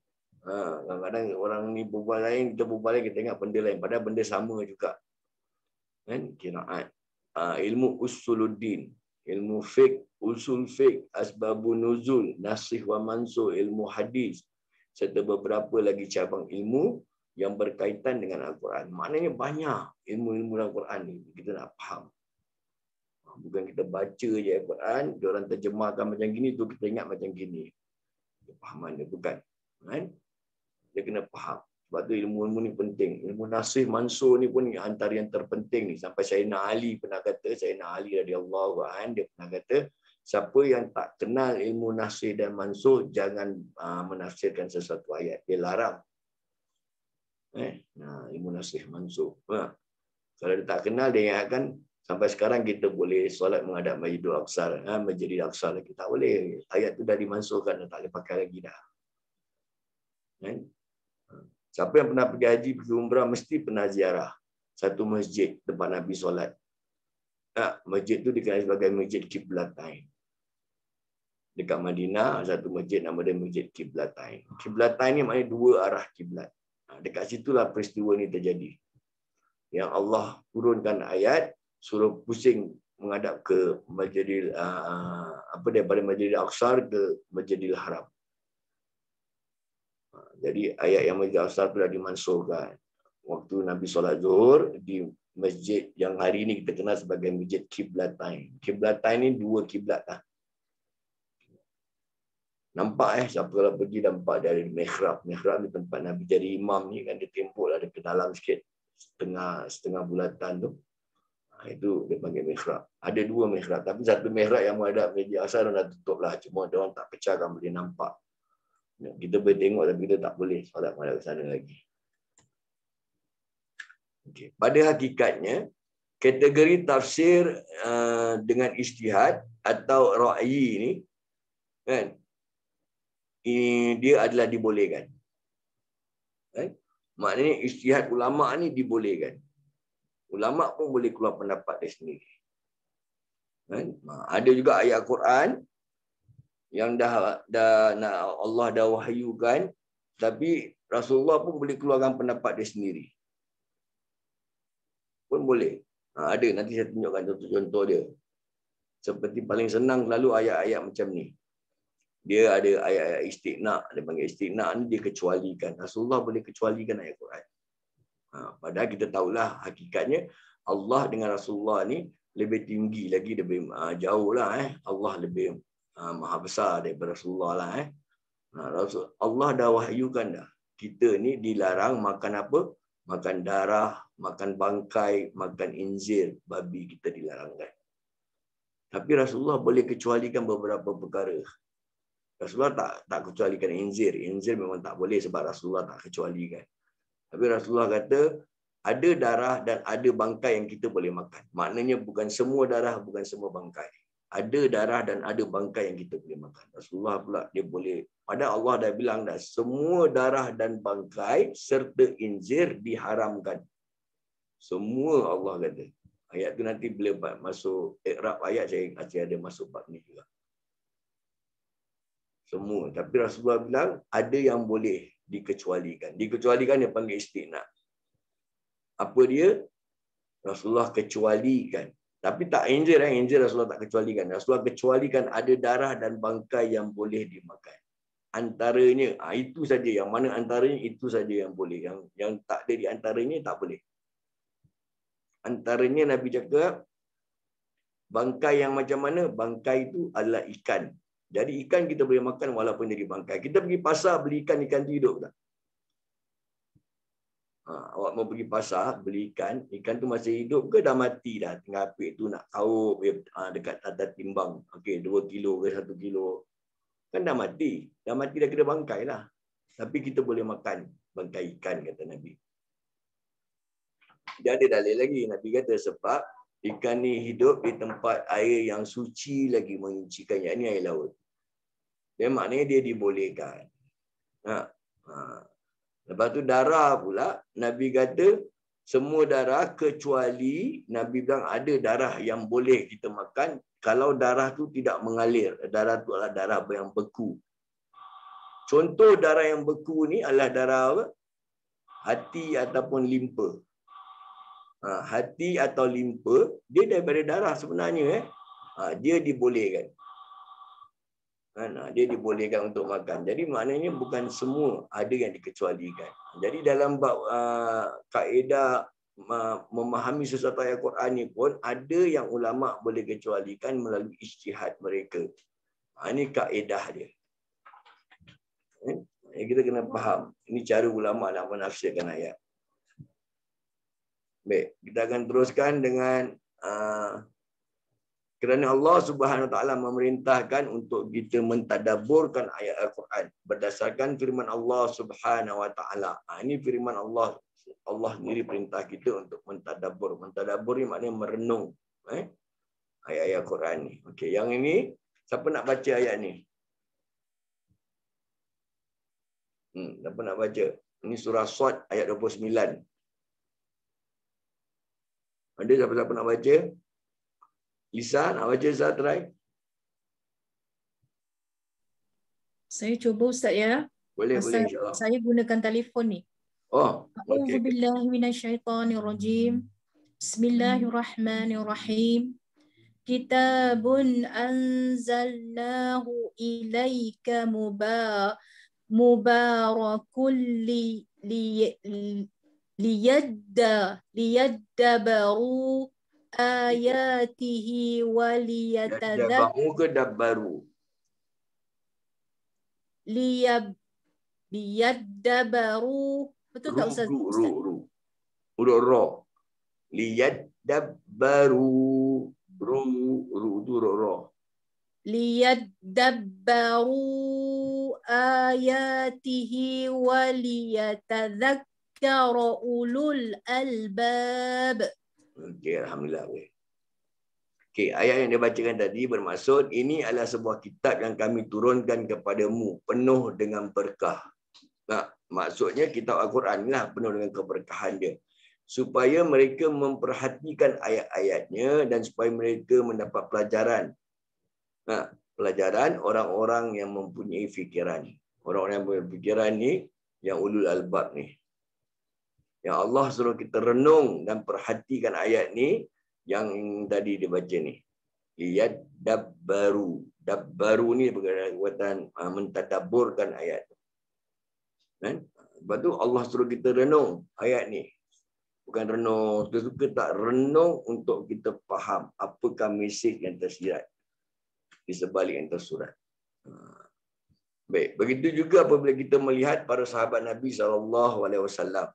kadang-kadang orang ni berbual lain, kita berbual lain, kita ingat benda lain. Padahal benda sama juga. Kan? Qiraat. Ilmu usuluddin, ilmu fiqh, usul fiqh, asbabun nuzul, nasikh wa mansukh, ilmu hadis, serta beberapa lagi cabang ilmu yang berkaitan dengan Al-Quran. Maknanya banyak ilmu-ilmu Al-Quran ni kita nak faham. Bukan kita baca je Al-Quran, dia orang terjemahkan macam gini, tu kita ingat macam gini. Fahaman dia bukan. Kan? Dia kena faham. Sebab tu ilmu-ilmu ni penting. Ilmu nasikh mansukh ni pun antara yang terpenting ni. Sampai Sayyidina Ali pernah kata, Sayyidina Ali radhiyallahu anhu, dia pernah kata, siapa yang tak kenal ilmu nasikh dan mansukh, jangan menafsirkan sesuatu ayat. Dia larang. Ilmu nasikh mansukh. Kalau dia tak kenal, dia ingatkan, sampai sekarang kita boleh solat menghadap Masjidil Aqsa, Masjidil Aqsa lagi. Tak boleh. Ayat tu dah dimansuhkan, tak boleh pakai lagi dah. Kan? Siapa yang pernah pergi haji, pergi umrah, mesti pernah ziarah satu masjid tempat Nabi solat. Masjid tu dikenali sebagai Masjid Qiblatain. Dekat Madinah, satu masjid nama dia Masjid Qiblatain. Qiblatain ni maknanya dua arah kiblat. Dekat situlah peristiwa ni terjadi. Yang Allah turunkan ayat, suruh pusing menghadap ke Masjidil daripada Masjidil Aqsa ke Masjidil Haram. Jadi ayat yang Masjidil Aqsa itu dah dimansuhkan. Waktu Nabi solat Zuhur di masjid yang hari ini kita kenal sebagai Masjid Qiblatain. Qiblatain ni dua kiblat lah. Nampak siapa kalau pergi nampak dari mihrab. Mihrab ni tempat Nabi jadi imam ni kan, dia tembok ada ke dalam sikit, setengah bulatan tu. Itu dia panggil mihrab. Ada dua mihrab, tapi satu mihrab yang menghadap Masjid Aqsa dah tutup lah. Cuma dia orang tak pecahkan, boleh nampak. Kita boleh tengok tapi kita tak boleh solat menghadap ke sana lagi. Okay. Pada hakikatnya, kategori tafsir dengan ijtihad atau ra'yi ni kan, dia adalah dibolehkan. Kan? Maknanya ijtihad ulama ni dibolehkan. Ulama pun boleh keluar pendapat dia sendiri. Kan? Ada juga ayat Quran yang dah Allah dah wahyukan, tapi Rasulullah pun boleh keluarkan pendapat dia sendiri. Pun boleh. Ada, nanti saya tunjukkan contoh-contoh dia. Seperti paling senang selalu ayat-ayat macam ni. Dia ada ayat-ayat istiqna'. Dia panggil istiqna' ni dia kecualikan. Rasulullah boleh kecualikan ayat Quran. Padahal kita tahulah hakikatnya Allah dengan Rasulullah ni lebih tinggi lagi, lebih jauh lah. Allah lebih maha besar daripada Rasulullah lah. Allah dah wahyukan dah. Kita ni dilarang makan apa? Makan darah, makan bangkai, makan inzir, babi, kita dilarangkan. Tapi Rasulullah boleh kecualikan beberapa perkara. Rasulullah tak kecualikan inzir. Inzir memang tak boleh sebab Rasulullah tak kecualikan. Tapi Rasulullah kata, ada darah dan ada bangkai yang kita boleh makan. Maknanya bukan semua darah, bukan semua bangkai. Ada darah dan ada bangkai yang kita boleh makan. Rasulullah pula dia boleh. Padahal Allah dah bilang dah, semua darah dan bangkai serta inzir diharamkan. Semua Allah kata. Ayat tu nanti bila masuk ikrab ayat, saya ada masuk bab ni juga. Semua. Tapi Rasulullah bilang ada yang boleh dikecualikan. Dikecualikan dia panggil istiqna'. Apa dia? Rasulullah kecualikan. Tapi tak injil. Injil Rasulullah tak kecualikan. Rasulullah kecualikan ada darah dan bangkai yang boleh dimakan. Antaranya, itu saja. Yang mana antaranya, itu saja yang boleh. Yang tak ada di antaranya, tak boleh. Antaranya Nabi cakap, Bangkai yang macam mana? Bangkai itu adalah ikan. Jadi ikan kita boleh makan walaupun jadi bangkai. Kita pergi pasar beli ikan tu hidup tak? Awak mau pergi pasar beli ikan tu masih hidup ke dah mati dah? Tengah apik tu nak kaup dekat atas timbang. Okey, 2 kilo ke 1 kilo. Kan dah mati. Dah mati dah kena bangkai lah. Tapi kita boleh makan bangkai ikan, kata Nabi. Dia ada dalil lagi. Nabi kata sebab ikan ni hidup di tempat air yang suci lagi menyucikannya. Ini air laut. Dia maknanya dia dibolehkan. Lepas tu darah pula, Nabi kata semua darah kecuali Nabi bilang ada darah yang boleh kita makan kalau darah tu tidak mengalir. Darah tu adalah darah yang beku. Contoh darah yang beku ni adalah darah apa? Hati ataupun limpa. Hati atau limpa, dia daripada darah sebenarnya. Dia dibolehkan. Dia dibolehkan untuk makan. Jadi maknanya bukan semua, ada yang dikecualikan. Jadi dalam bab kaedah memahami sesuatu ayat Quran ni pun ada yang ulama boleh kecualikan melalui ijtihad mereka. Ini kaedah dia. Kita kena faham. Ini cara ulama nak menafsirkan ayat. Baik, kita akan teruskan dengan kerana Allah Subhanahu Wa Taala memerintahkan untuk kita mentadabburkan ayat Al-Quran berdasarkan firman Allah Subhanahu Wa Taala. Ini firman Allah. Allah sendiri perintah kita untuk mentadabbur. Mentadabbur ni maknanya merenung ayat-ayat Quran ni. Okey, yang ini siapa nak baca ayat ni? Siapa nak baca? Ini surah Sad ayat 29. Ada siapa-siapa nak baca? Lisa, nak baca Lisa, try. Saya cuba Ustaz ya. Boleh, Pasal insyaAllah. saya gunakan telefon ni. Oh, okey. A'udzubillahi minasyaitonirrajim. Bismillahirrahmanirrahim. Kitabun anzalnahu ilaika mubarakul liyaddabaru ayatihi waliyatadhakkaru. Dabbaru ke dabbaru? Liyaddabaru. Betul tak Ustaz? Ru. Huruf ra. Liyaddabaru. Ru tu huruf ra. Liyaddabaru ayatihi waliyatadhakkaru ulul albab. Okey, alhamdulillah. Okey, ayat yang dia bacakan tadi bermaksud ini adalah sebuah kitab yang kami turunkan kepadamu penuh dengan berkah. Maksudnya kitab Al-Quran lah penuh dengan keberkahan dia. Supaya mereka memperhatikan ayat-ayatnya dan supaya mereka mendapat pelajaran. Pelajaran orang-orang yang mempunyai fikiran. Orang-orang yang berfikiran ni, yang ulul albab ni. Yang Allah suruh kita renung dan perhatikan ayat ni yang tadi dibaca ni. Lihat dabbaru. Dabbaru ni berkaitan mentadabburkan ayat. Kan? Lepas tu Allah suruh kita renung ayat ni. Bukan renung, suka tak renung untuk kita faham apakah mesej yang tersirat di sebalik yang tersurat. Baik, begitu juga apabila kita melihat para sahabat Nabi SAW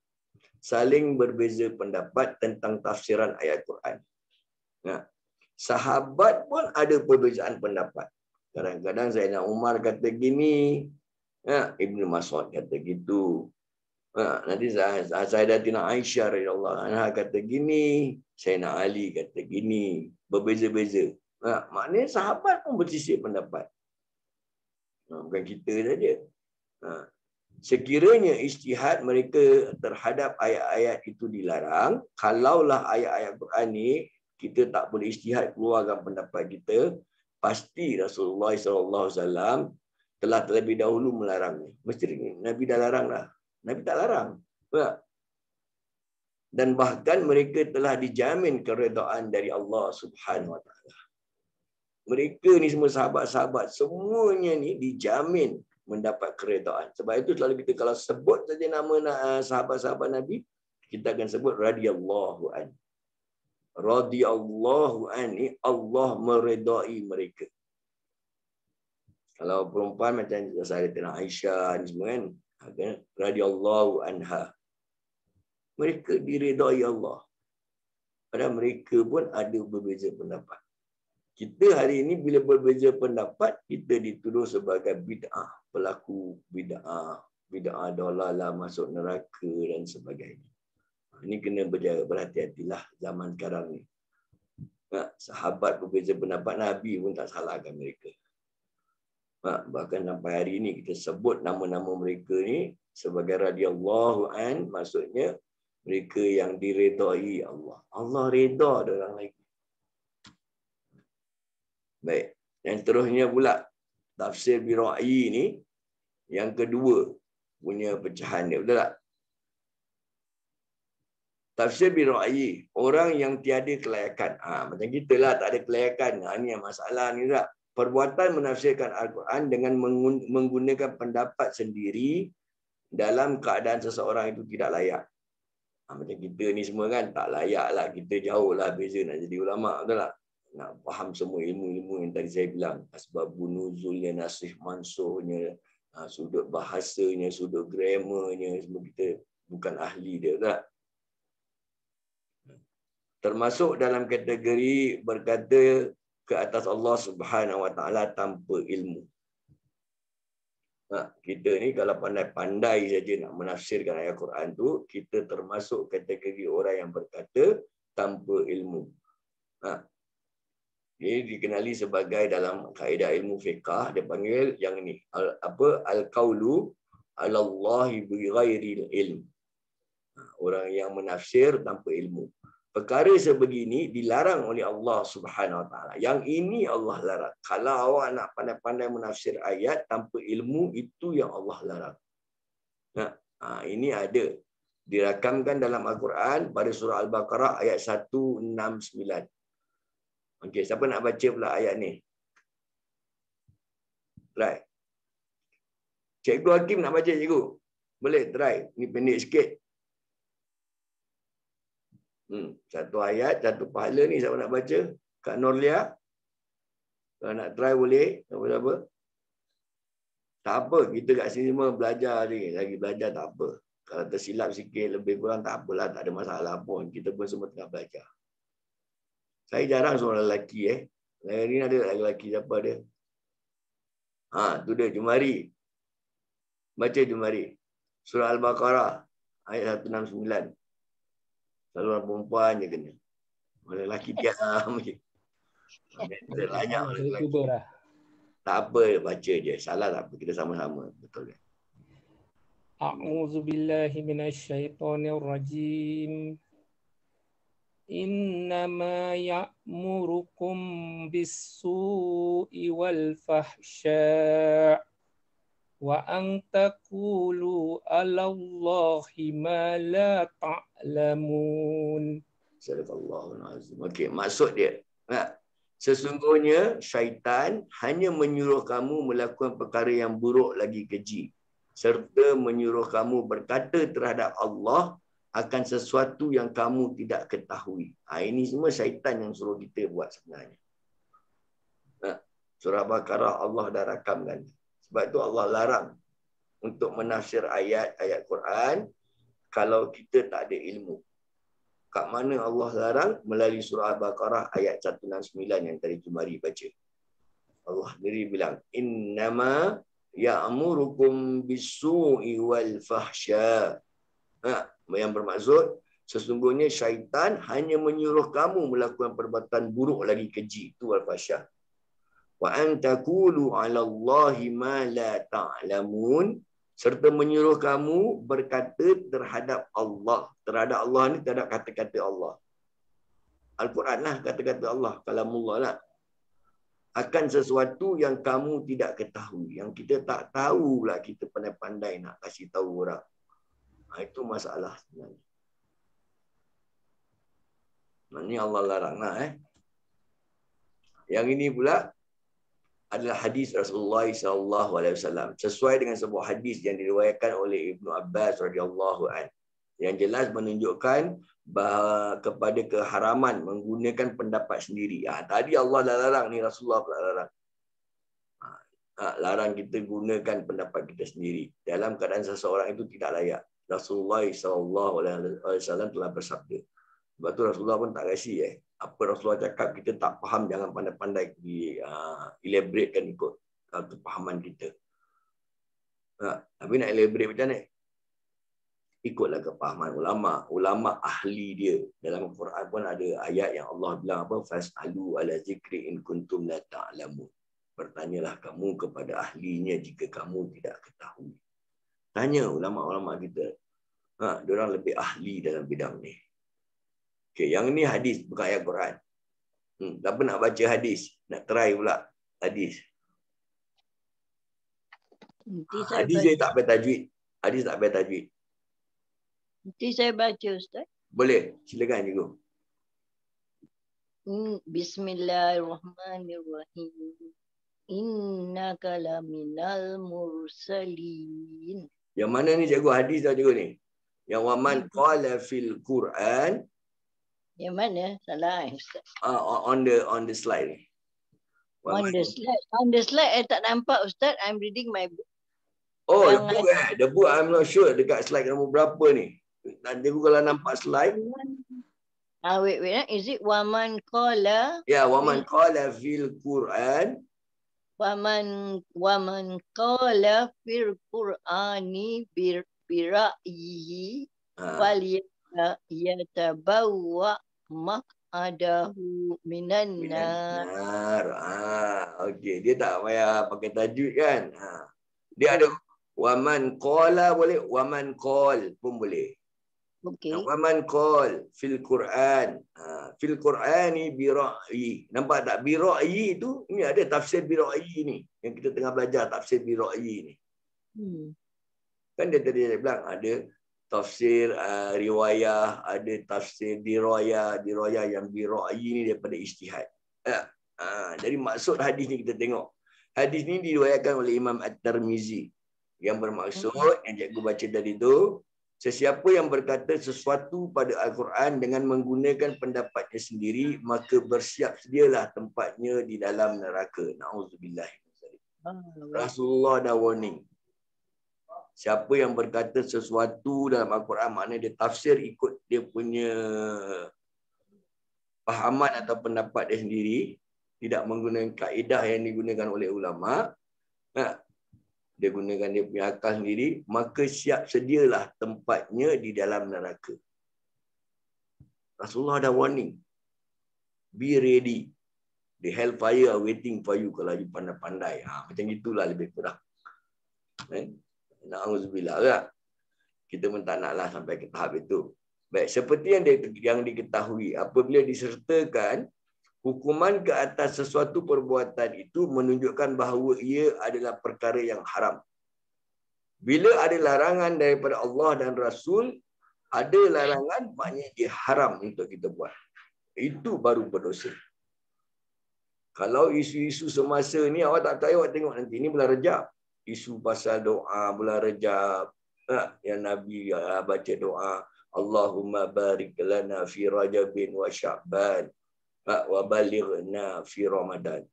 saling berbeza pendapat tentang tafsiran ayat Quran. Sahabat pun ada perbezaan pendapat. Kadang-kadang Zainal Umar kata gini, Ibnu Mas'ud kata gitu. Nanti Sayyidatina Aisyah radhiyallahu anha kata gini, Sayyidina Ali kata gini, berbeza-beza. Maknanya sahabat pun bersisik pendapat. Bukan kita saja. Sekiranya ijtihad mereka terhadap ayat-ayat itu dilarang, kalaulah ayat-ayat Quran ni kita tak boleh ijtihad keluarkan pendapat kita, pasti Rasulullah SAW telah terlebih dahulu melarangnya. Mesti Nabi dah larang dah. Nabi tak larang. Dan bahkan mereka telah dijamin keredaan dari Allah Subhanahu Wa Taala. Mereka ni semua sahabat-sahabat, semuanya ni dijamin mendapat keredaan. Sebab itu selalu kita kalau sebut saja nama sahabat-sahabat Nabi, kita akan sebut radhiyallahu anhu. Radiyallahu anni, Allah meredai mereka. Kalau perempuan macam Sayyidatina Aisyah ni semua kan, radiyallahu anha. Mereka diredai Allah. Padahal mereka pun ada berbeza pendapat. Kita hari ini bila berbeza pendapat, kita dituduh sebagai bid'ah, pelaku bid'ah dalalah, masuk neraka dan sebagainya. Ini kena berhati-hatilah zaman sekarang ni. Sahabat berbeza pendapat, Nabi pun tak salahkan mereka. Bahkan sampai hari ini kita sebut nama-nama mereka ni sebagai radhiyallahu an, maksudnya mereka yang diredai Allah. Allah reda ada orang lain. Baik. Yang seterusnya pula, tafsir Birra'i ni yang kedua punya pecahan dia, betul tak? Tafsir Birra'i, orang yang tiada kelayakan. Macam kita lah, tak ada kelayakan. Ini yang masalah ni tak. Perbuatan menafsirkan Al-Quran dengan menggunakan pendapat sendiri dalam keadaan seseorang itu tidak layak. Macam kita ni semua kan, tak layak lah. Kita jauh lah beza nak jadi ulama', betul tak? Nak faham semua ilmu-ilmu yang tadi saya bilang. Asbabun nuzulnya, nasih mansuhnya, sudut bahasanya, sudut grammarnya, semua kita bukan ahli dia, tak? Termasuk dalam kategori berkata ke atas Allah Subhanahu Wa Taala tanpa ilmu. Kita ni kalau pandai-pandai saja nak menafsirkan ayat Quran tu, kita termasuk kategori orang yang berkata tanpa ilmu. Ini dikenali sebagai dalam kaedah ilmu fiqah, dia panggil yang ini, al-qaulu 'ala Allahi bighairil ilm. Orang yang menafsir tanpa ilmu. Perkara sebegini dilarang oleh Allah Subhanahu Wa Taala. Yang ini Allah larang. Kalau awak nak pandai-pandai menafsir ayat tanpa ilmu, itu yang Allah larang. Ini ada dirakamkan dalam Al-Quran pada surah Al-Baqarah ayat 169. Okey, siapa nak baca pula ayat ni? Try. Cikgu Hakim nak baca, cikgu? Boleh, try. Ni pendek sikit. Satu ayat, satu pahala ni siapa nak baca? Kak Norlia? Kalau nak try boleh. Apa-apa? Tak apa, kita kat sini semua belajar ni. Lagi belajar tak apa. Kalau tersilap sikit, lebih kurang tak apalah. Tak ada masalah pun. Kita pun semua tengah belajar. Saya jarang seorang lelaki. Hari ni ada lelaki siapa dia? Tu dia, Jumari. Baca Jumari. Surah Al-Baqarah. Ayat 169. Selalu orang perempuan je kena. Orang lelaki diam je. Banyak orang lelaki. Tak apa, baca je. Salah tak apa. Kita sama-sama. Betul kan? A'udzu billahi minasyaitonir rajim. Innama ya'murukum bis-su'i wal fahsya' wa an taqulu 'ala Allahi ma la ta'lamun. Sadaqallahul azim. Okey, maksud dia, sesungguhnya syaitan hanya menyuruh kamu melakukan perkara yang buruk lagi keji, serta menyuruh kamu berkata terhadap Allah akan sesuatu yang kamu tidak ketahui. Ini semua syaitan yang suruh kita buat sebenarnya. Surah Baqarah Allah dah rakamkan. Sebab itu Allah larang untuk menafsir ayat-ayat Quran kalau kita tak ada ilmu. Kat mana Allah larang? Melalui surah Al-Baqarah ayat 169 yang tadi Jumari baca. Allah sendiri bilang, innama ya'murukum bis-su'i wal fahsya. Yang bermaksud, sesungguhnya syaitan hanya menyuruh kamu melakukan perbuatan buruk lagi keji. Itu al-fahsya. Wa an taqulu 'ala Allahi ma la ta'lamun, serta menyuruh kamu berkata terhadap Allah. Terhadap Allah ni terhadap kata-kata Allah. Al-Quran lah kata-kata Allah, kalamullah lah. Akan sesuatu yang kamu tidak ketahui, yang kita tak tahu lah, kita pandai-pandai nak kasih tahu orang. Itu masalah sebenarnya. Ini Allah larang lah. Yang ini pula adalah hadis Rasulullah SAW, sesuai dengan sebuah hadis yang diriwayatkan oleh Ibnu Abbas radhiyallahu anhu, yang jelas menunjukkan kepada keharaman menggunakan pendapat sendiri. Tadi Allah dah larang, ni Rasulullah pula larang. Larang kita gunakan pendapat kita sendiri dalam keadaan seseorang itu tidak layak. Rasulullah SAW telah bersabda. Sebab tu Rasulullah pun tak kasi apa Rasulullah cakap kita tak faham, jangan pandai-pandai di elaboratekan ikut kefahaman kita. Tapi nak elaborate macam mana? Ikutlah kefahaman ulama. Ulama ahli dia. Dalam Quran pun ada ayat yang Allah bilang apa? Fas'alu ala zikri in kuntum la ta'lamun. Bertanyalah kamu kepada ahlinya jika kamu tidak ketahui. Tanya ulama-ulama kita. Diorang lebih ahli dalam bidang ni. Okay, yang ni hadis bukan ayat Quran. Tapi nak baca hadis, nak try pula hadis. Hadis dia tak payah tajwid. Hadis tak payah tajwid. Nanti saya baca, Ustaz. Boleh, silakan cikgu. Bismillahirrahmanirrahim. Innaka laminal mursalin. Yang mana ni cikgu? Hadis dah cikgu ni? Yang waman qala fil Quran. Yang mana? Salah, Ustaz. On the slide ni. On the slide I tak nampak, Ustaz. I'm reading my book. Oh, the book I'm not sure dekat slide nombor berapa ni. Nanti kalau nampak slide. Wait. Is it waman qala? Ya, waman qala fil Quran. Waman qala fil Qur'ani bira'yihi falyatabawa maq'adahu minan nar. Okey, dia tak payah pakai tajwid kan? Dia ada waman qala boleh, waman qal pun boleh. Okey. Waman qal fil Quran. Fil Qurani bi ra'yi. Nampak tak bi ra'yi tu? Ini ada tafsir bi ra'yi ni. Yang kita tengah belajar tafsir bi ra'yi ni. Kan dia tadi bilang ada tafsir riwayah, ada tafsir dirayah yang bi ra'yi ni daripada ijtihad. Jadi maksud hadis ni kita tengok. Hadis ni diriwayatkan oleh Imam At-Tirmizi. Yang bermaksud yang cikgu baca tadi tu, sesiapa yang berkata sesuatu pada Al-Quran dengan menggunakan pendapatnya sendiri, maka bersiap sedialah tempatnya di dalam neraka. Na'udzubillah. Rasulullah dah warning. Siapa yang berkata sesuatu dalam Al-Quran, maknanya dia tafsir ikut dia punya fahaman atau pendapat dia sendiri, tidak menggunakan kaedah yang digunakan oleh ulama, dia gunakan dia punya akal sendiri, maka siap sedialah tempatnya di dalam neraka. Rasulullah dah warning. Be ready. The hellfire are waiting for you kalau you pandai-pandai. Macam itulah lebih kurang. Na'udzubillah lah. Kita pun tak naklah sampai ke tahap itu. Baik, seperti yang diketahui, apabila disertakan hukuman ke atas sesuatu perbuatan itu menunjukkan bahawa ia adalah perkara yang haram. Bila ada larangan daripada Allah dan Rasul, ada larangan maknanya dia haram untuk kita buat. Itu baru berdosa. Kalau isu-isu semasa ni awak tak percaya, awak tengok nanti. Ini bulan Rejab. Isu pasal doa bulan Rejab. Yang Nabi baca doa. Allahumma barik lana fi Rajabin wa Sya'ban. Wa balighna fi Ramadan.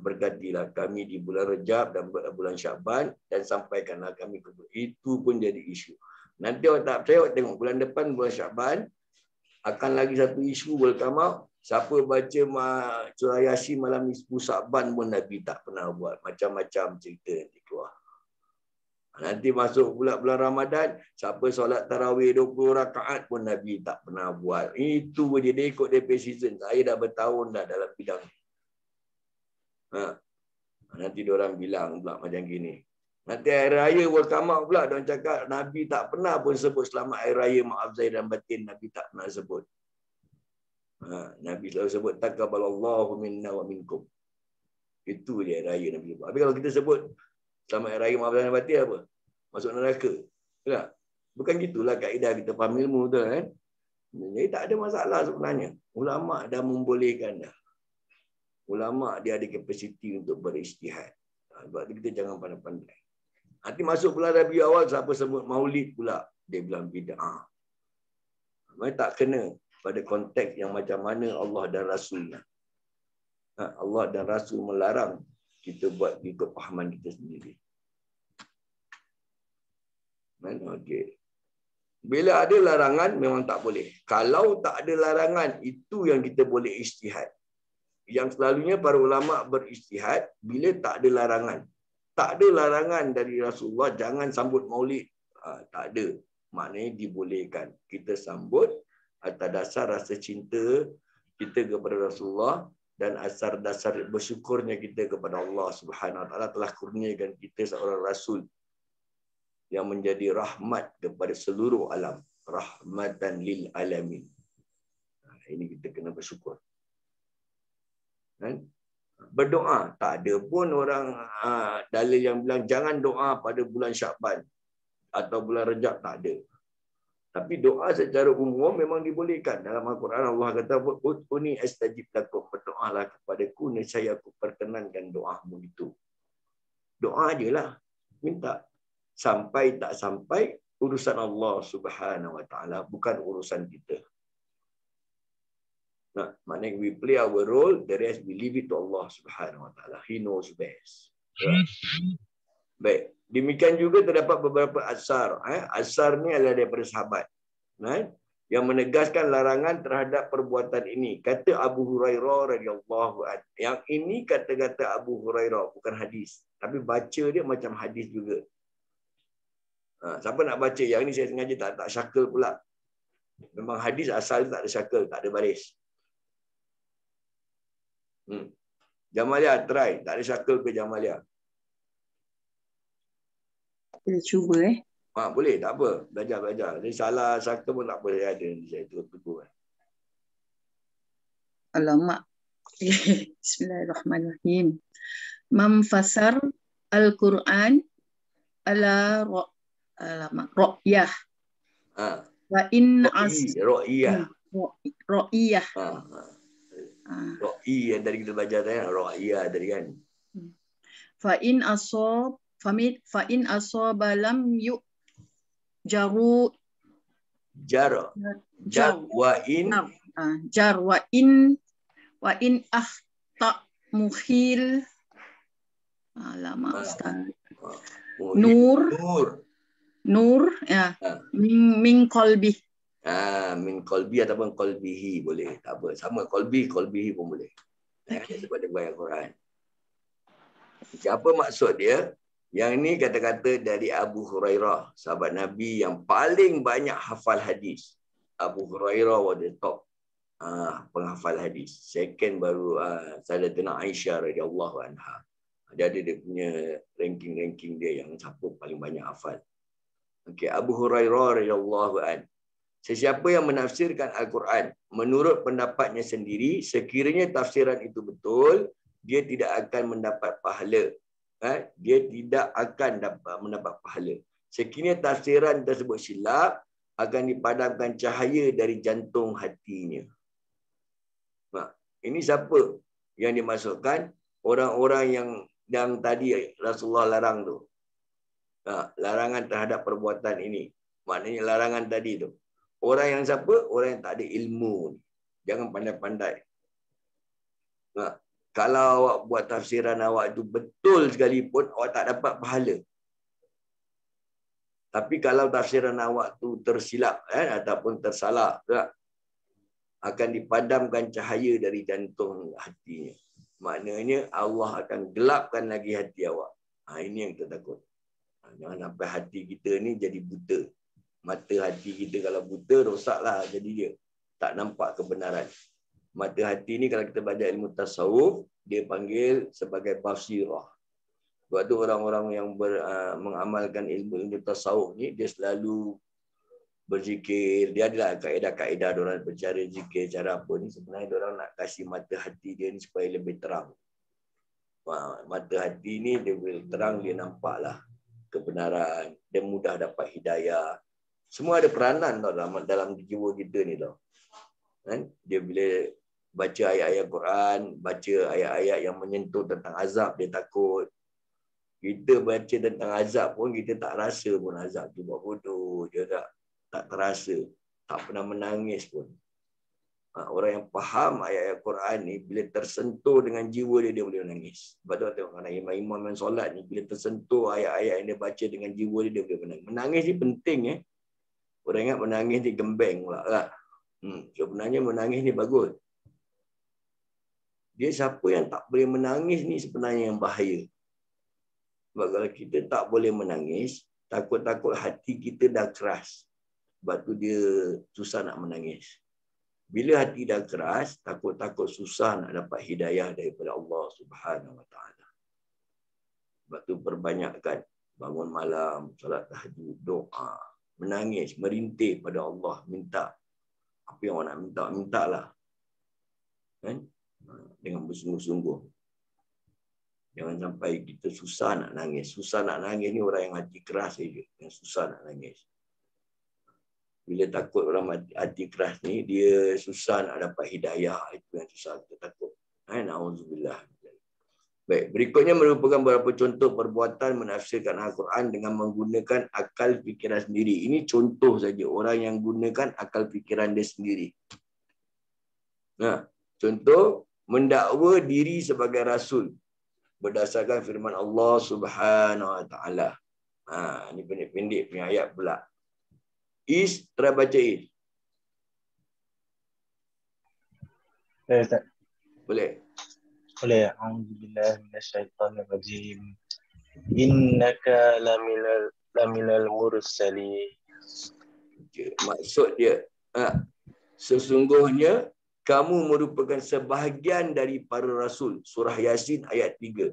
Berkatilah kami di bulan Rejab dan bulan Sya'ban dan sampaikanlah kami ke itu pun jadi isu. Nanti awak tak percaya, awak tengok bulan depan bulan Sya'ban akan lagi satu isu will come out. Siapa baca surah Yasin malam nisfu Sya'ban pun Nabi tak pernah buat. Macam-macam cerita nanti keluar. Nanti masuk bulan Ramadan, siapa solat tarawih 20 rakaat pun Nabi tak pernah buat. Itu dia ikut DP season. Saya dah bertahun dah dalam bidang ni. Nanti diorang bilang pula macam gini. Nanti Hari Raya will come out pula. Diorang cakap Nabi tak pernah pun sebut selamat Hari Raya, maaf zahir dan batin. Nabi tak pernah sebut. Nabi selalu sebut taqabbalallahu minna wa minkum. Itu dia Hari Raya Nabi sebut. Tapi kalau kita sebut selamat Hari Raya, maaf zahir dan batin apa? Masuk neraka. Tak? Bukan gitulah kaedah kita faham ilmu tu kan. Jadi tak ada masalah sebenarnya. Ulama dah membolehkan dah. Ulama dia ada kapasiti untuk berijtihad. Sebab tu kita jangan pandai-pandai. Nanti masuk bulan Rabiul Awal, siapa sebut maulid pula, dia bilang bid'ah. Memang tak kena pada konteks yang macam mana Allah dan Rasulnya. Allah dan Rasul melarang kita buat ikut pahaman kita sendiri. Okey. Bila ada larangan memang tak boleh. Kalau tak ada larangan, itu yang kita boleh ijtihad. Yang selalunya para ulama berijtihad bila tak ada larangan. Tak ada larangan dari Rasulullah jangan sambut Maulid. Tak ada. Maknanya dibolehkan. Kita sambut atas dasar rasa cinta kita kepada Rasulullah dan asar dasar bersyukurnya kita kepada Allah Subhanahu Wa Taala telah kurniakan kita seorang rasul yang menjadi rahmat kepada seluruh alam, rahmatan lil alamin. Ini kita kena bersyukur. Kan? Berdoa, tak ada pun orang dalil yang bilang jangan doa pada bulan Syakban atau bulan Rejab, tak ada. Tapi doa secara umum memang dibolehkan. Dalam Al-Quran Allah kata, "Ud'uni astajib lakum." Berdoalah kepadaku, nescaya aku perkenankan doamu itu. Doa ajalah, minta. Sampai tak sampai urusan Allah Subhanahu Wa Taala, bukan urusan kita. Nah, maknanya we play our role, the rest we leave it to Allah Subhanahu Wa Taala. He knows best. Baik. Demikian juga terdapat beberapa asar. Asar ni adalah daripada sahabat. Yang menegaskan larangan terhadap perbuatan ini. Kata Abu Hurairah radhiyallahu anhu. Yang ini kata-kata Abu Hurairah, bukan hadis. Tapi baca dia macam hadis juga. Siapa nak baca? Yang ni saya sengaja tak syakal pula. Memang hadis asal tak ada syakal, tak ada baris. Jamalia try. Tak ada syakal ke Jamalia? Kita cuba Boleh, tak apa. Belajar. Jadi salah syakal pun tak apa. Saya ada. Saya tegur. Alamak. Bismillahirrahmanirrahim. Memfasar Al-Quran ala ru'yah. Wa in Ru'yah. Ru'yah. Ru'yah dari kita belajar tadi. Ru'yah dari kan. Fa in asaba lam jaru wa in akhta muhil. Alamak Ustaz. Nur ya. Min qalbi. Min qalbi ataupun qalbihi boleh. Tak apa. Sama qalbihi pun boleh. Sebab dia bayar Quran. Apa maksud dia? Yang ini kata-kata dari Abu Hurairah, sahabat Nabi yang paling banyak hafal hadis. Abu Hurairah was the top penghafal hadis. Second baru Sayyidatina Aisyah radhiyallahu anha. Dia punya ranking dia yang siapa paling banyak hafal. Okey, Abu Hurairah radhiyallahu anhu. Sesiapa yang menafsirkan Al-Quran menurut pendapatnya sendiri, sekiranya tafsiran itu betul, dia tidak akan mendapat pahala. Dia tidak akan mendapat pahala. Sekiranya tafsiran tersebut silap, akan dipadamkan cahaya dari jantung hatinya. Ini siapa yang dimasukkan? Orang-orang yang tadi Rasulullah larang tu. Larangan terhadap perbuatan ini. Maknanya larangan tadi tu. Orang yang siapa? Orang yang tak ada ilmu. Jangan pandai-pandai. Kalau awak buat tafsiran awak itu betul sekalipun, awak tak dapat pahala. Tapi kalau tafsiran awak tu tersilap ataupun tersalah, akan dipadamkan cahaya dari jantung hatinya. Maknanya Allah akan gelapkan lagi hati awak. Ini yang kita takut. Jangan sampai hati kita ni jadi buta. Mata hati kita kalau buta, rosaklah jadi dia. Tak nampak kebenaran. Mata hati ni kalau kita belajar ilmu tasawuf, dia panggil sebagai basirah. Sebab tu orang-orang yang mengamalkan ilmu tasawuf ni, dia selalu berzikir. Dia adalah kaedah-kaedah diorang bercara zikir, cara apa ni. Sebenarnya diorang nak kasih mata hati dia ni supaya lebih terang. Mata hati ni dia boleh terang, dia nampaklah kebenaran. Dia mudah dapat hidayah. Semua ada peranan tau dalam jiwa kita ni tau. Dia bila baca ayat-ayat Quran, baca ayat-ayat yang menyentuh tentang azab, dia takut. Kita baca tentang azab pun kita tak rasa pun azab tu buat bodoh je tak terasa. tak pernah menangis pun. Orang yang faham ayat-ayat Quran ni, bila tersentuh dengan jiwa dia, dia boleh menangis. Sebab tu tengok kan imam-imam yang solat ni, bila tersentuh ayat-ayat yang dia baca dengan jiwa dia, dia boleh menangis. Menangis ni penting. Orang ingat menangis ni gembeng pula lah. Sebenarnya menangis ni bagus. Dia siapa yang tak boleh menangis ni sebenarnya yang bahaya. Sebab kalau kita tak boleh menangis, takut-takut hati kita dah keras. Sebab tu dia susah nak menangis. Bila hati dah keras, takut-takut susah nak dapat hidayah daripada Allah Subhanahu Wa Taala. Sebab tu perbanyakkan bangun malam, solat tahajud, doa, menangis, merintih pada Allah, minta. Apa yang orang nak minta, mintalah. Kan? Dengan bersungguh-sungguh. Jangan sampai kita susah nak nangis. Susah nak nangis ni orang yang hati keras saja. Yang susah nak nangis. Bila takut orang hati keras ni, dia susah nak dapat hidayah. Itu yang susah kita takut. Na'udzubillah. Baik, berikutnya merupakan beberapa contoh perbuatan menafsirkan Al-Quran dengan menggunakan akal fikiran sendiri. Ini contoh saja orang yang gunakan akal fikiran dia sendiri. Contoh, mendakwa diri sebagai rasul berdasarkan firman Allah Subhanahu Wa Taala. Ini pendek-pendek punya ayat pula. Try baca Is. Ustaz. Boleh. Boleh. A'udzubillahi minasyaitonirrajim. Innaka laminal mursalin. Maksud dia, sesungguhnya kamu merupakan sebahagian dari para rasul. Surah Yasin ayat 3.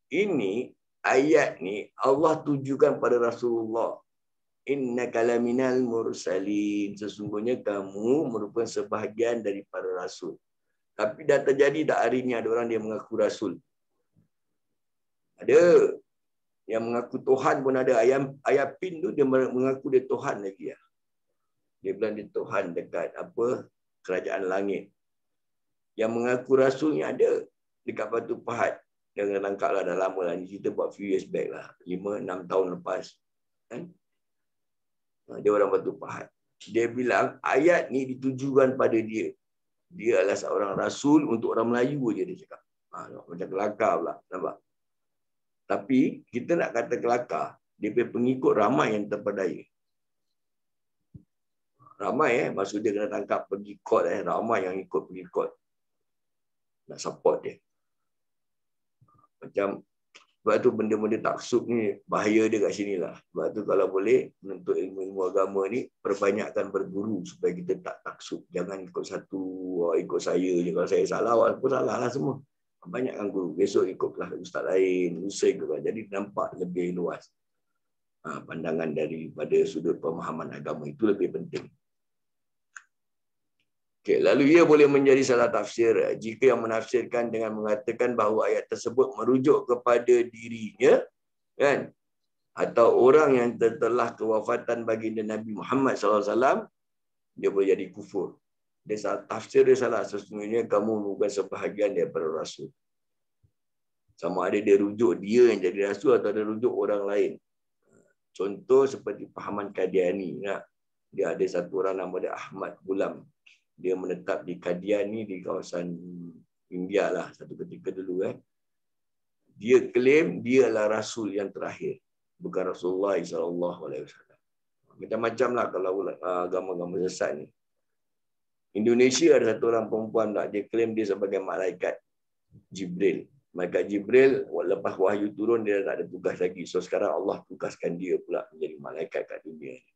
Ini ayat ni Allah tujukan pada Rasulullah. Innaka laminal mursalin. Sesungguhnya kamu merupakan sebahagian dari para rasul. Tapi dah terjadi tak hari ni ada orang dia mengaku rasul? Ada. Yang mengaku Tuhan pun ada. Ayat pin tu dia mengaku dia Tuhan lagi. Dia bilang dia Tuhan dekat kerajaan langit. Yang mengaku rasul ni ada dekat Batu Pahat. Jangan tangkap lah, dah lama lah. Ni cerita buat few years back lah. 5-6 tahun lepas. Kan? Dia orang Batu Pahat. Dia bilang ayat ni ditujukan pada dia. Dia adalah seorang rasul untuk orang Melayu je dia cakap. Macam kelakar pula. Nampak? Tapi kita nak kata kelakar, dia punya pengikut ramai yang terpedaya. Ramai maksud dia kena tangkap pergi court ramai yang ikut pergi court. Nak support dia. Macam sebab tu benda-benda taksub ni bahaya dia kat sini lah. Sebab tu kalau boleh menuntut ilmu-ilmu agama ni perbanyakkan berguru supaya kita tak taksub. Jangan ikut satu, ikut saya je. Kalau saya salah, walaupun salah lah semua. Banyakkan guru. Besok ikutlah ustaz lain, usaha ikutlah. Jadi nampak lebih luas. Pandangan daripada sudut pemahaman agama itu lebih penting. Okay, lalu ia boleh menjadi salah tafsir jika yang menafsirkan dengan mengatakan bahawa ayat tersebut merujuk kepada dirinya, kan? Atau orang yang telah kewafatan baginda Nabi Muhammad SAW, dia boleh jadi kufur. Dia salah tafsir, dia salah. Sesungguhnya kamu bukan sebahagian daripada rasul. Sama ada dia rujuk dia yang jadi rasul atau dia rujuk orang lain. Contoh seperti pahaman Qadiani. Dia ada satu orang nama dia Ahmad Ghulam. Dia menetap di Qadiani di kawasan India lah satu ketika dulu. Dia klaim dia adalah rasul yang terakhir, bukan Rasulullah SAW. Macam-macam lah kalau agama-agama sesat ni. Indonesia ada satu orang perempuan tak, dia klaim dia sebagai malaikat Jibril. Malaikat Jibril lepas wahyu turun dia tak ada tugas lagi. So sekarang Allah tugaskan dia pula menjadi malaikat kat dunia ni.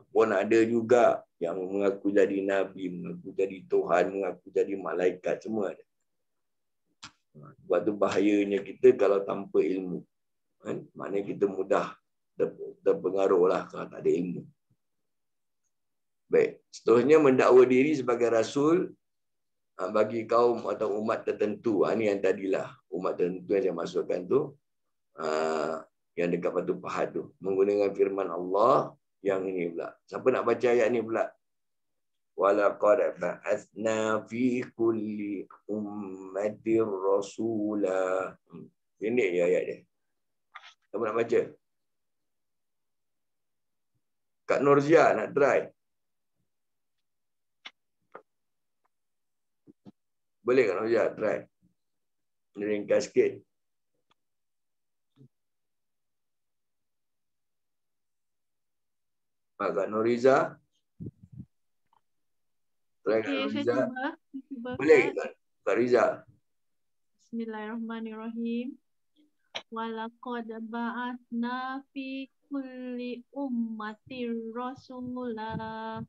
Pun ada juga yang mengaku jadi Nabi, mengaku jadi Tuhan, mengaku jadi malaikat, semua ada. Sebab tu bahayanya kita kalau tanpa ilmu. Maknanya kita mudah terpengaruh lah kalau tak ada ilmu. Baik, seterusnya mendakwa diri sebagai rasul bagi kaum atau umat tertentu. Ini yang tadilah, umat tertentu yang saya maksudkan tu, yang dekat Batu Pahat tu. Menggunakan firman Allah, yang ini pula. Siapa nak baca ayat ni pula? Walaqad ba'athna fi kulli ummatir rasula. Pendek je ayat dia. Siapa nak baca? Kak Nurzia nak try? Boleh Kak Nurzia try? Ringkas sikit. Kak Nuriza. Try Kak Okey, saya Nuriza. cuba. Boleh Kak. Kak Riza. Bismillahirrahmanirrahim. Walaqad ba'atsna fi kulli ummatir rasulah.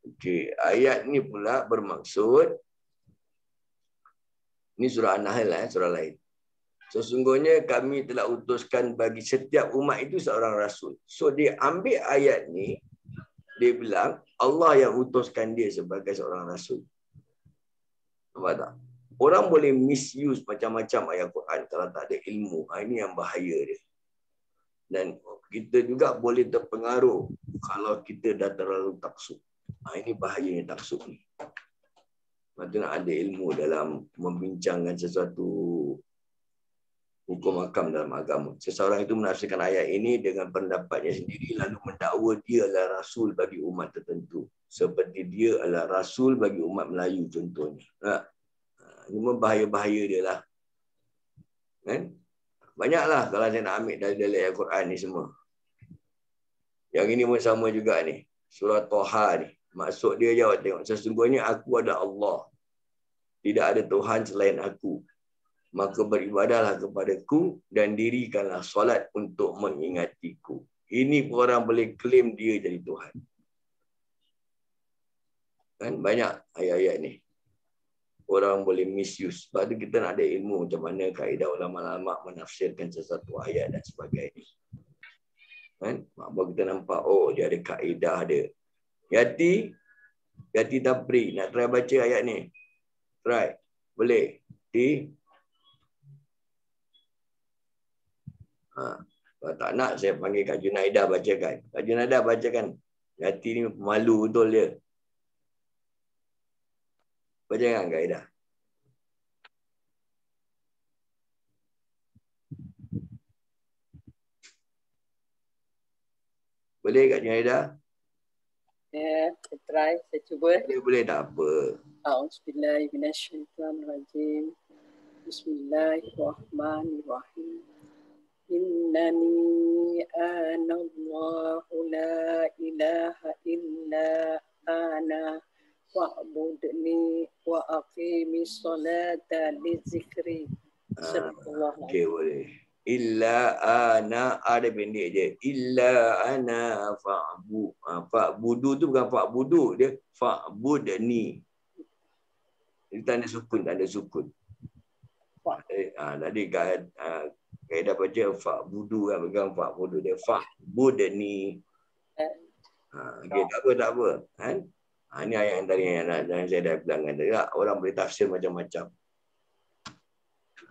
Okey, ayat ni pula bermaksud, ni surah An-Nahl surah lain. Sesungguhnya kami telah utuskan bagi setiap umat itu seorang rasul. So dia ambil ayat ni, dia bilang Allah yang utuskan dia sebagai seorang rasul. Nampak tak? Orang boleh misuse macam-macam ayat Quran kalau tak ada ilmu. Ini yang bahaya dia. Dan kita juga boleh terpengaruh kalau kita dah terlalu taksub. Ini bahayanya taksub ni. Maksudnya nak ada ilmu dalam membincangkan sesuatu hukum hakam dalam agama. Seseorang itu menafsirkan ayat ini dengan pendapatnya sendiri lalu mendakwa dia adalah rasul bagi umat tertentu. Seperti dia adalah rasul bagi umat Melayu contohnya. Ini bahaya-bahaya dia lah. Kan? Banyaklah kalau saya nak ambil dari ayat Quran ni semua. Yang ini pun sama juga ni. Surah Toha ni. Maksud dia jawab tengok. Sesungguhnya aku ada Allah. Tidak ada Tuhan selain aku. Maka beribadahlah kepadaku dan dirikanlah solat untuk mengingatiku. Ini orang boleh claim dia jadi Tuhan. Kan banyak ayat-ayat ni. Orang boleh misuse. Sebab tu kita nak ada ilmu macam mana kaedah ulama-ulama menafsirkan sesuatu ayat dan sebagainya. Kan? Baru kita nampak, oh dia ada kaedah dia. Yati Tapri. Nak try baca ayat ni? Try. Boleh? Kalau tak nak, saya panggil Kak Junaidah bacakan. Kak Junaidah bacakan. Yati ni malu betul dia. Bacakan Kak Ida. Boleh Kak Junaidah? Ya, saya try, saya cuba. Boleh tak apa. A'udzubillahi minasyaitonirrajim. Bismillahirrahmanirrahim. Innani anallahu la ilaha illa ana wa'budni wa aqimis salata li zikri. Okey, boleh. Illa ana, ada pendek je. Illa ana fa'bu. Fa'budu tu bukan fa'budu, dia fa'budni. Dia tanda sukun, tanda sukun. Tadi kaedah baca fa'budu kan, bukan fa'budu, dia fa'budni. Okey, tak apa. Kan? Ini ayat yang tadi yang saya dah bilangkan tadi. Orang boleh tafsir macam-macam.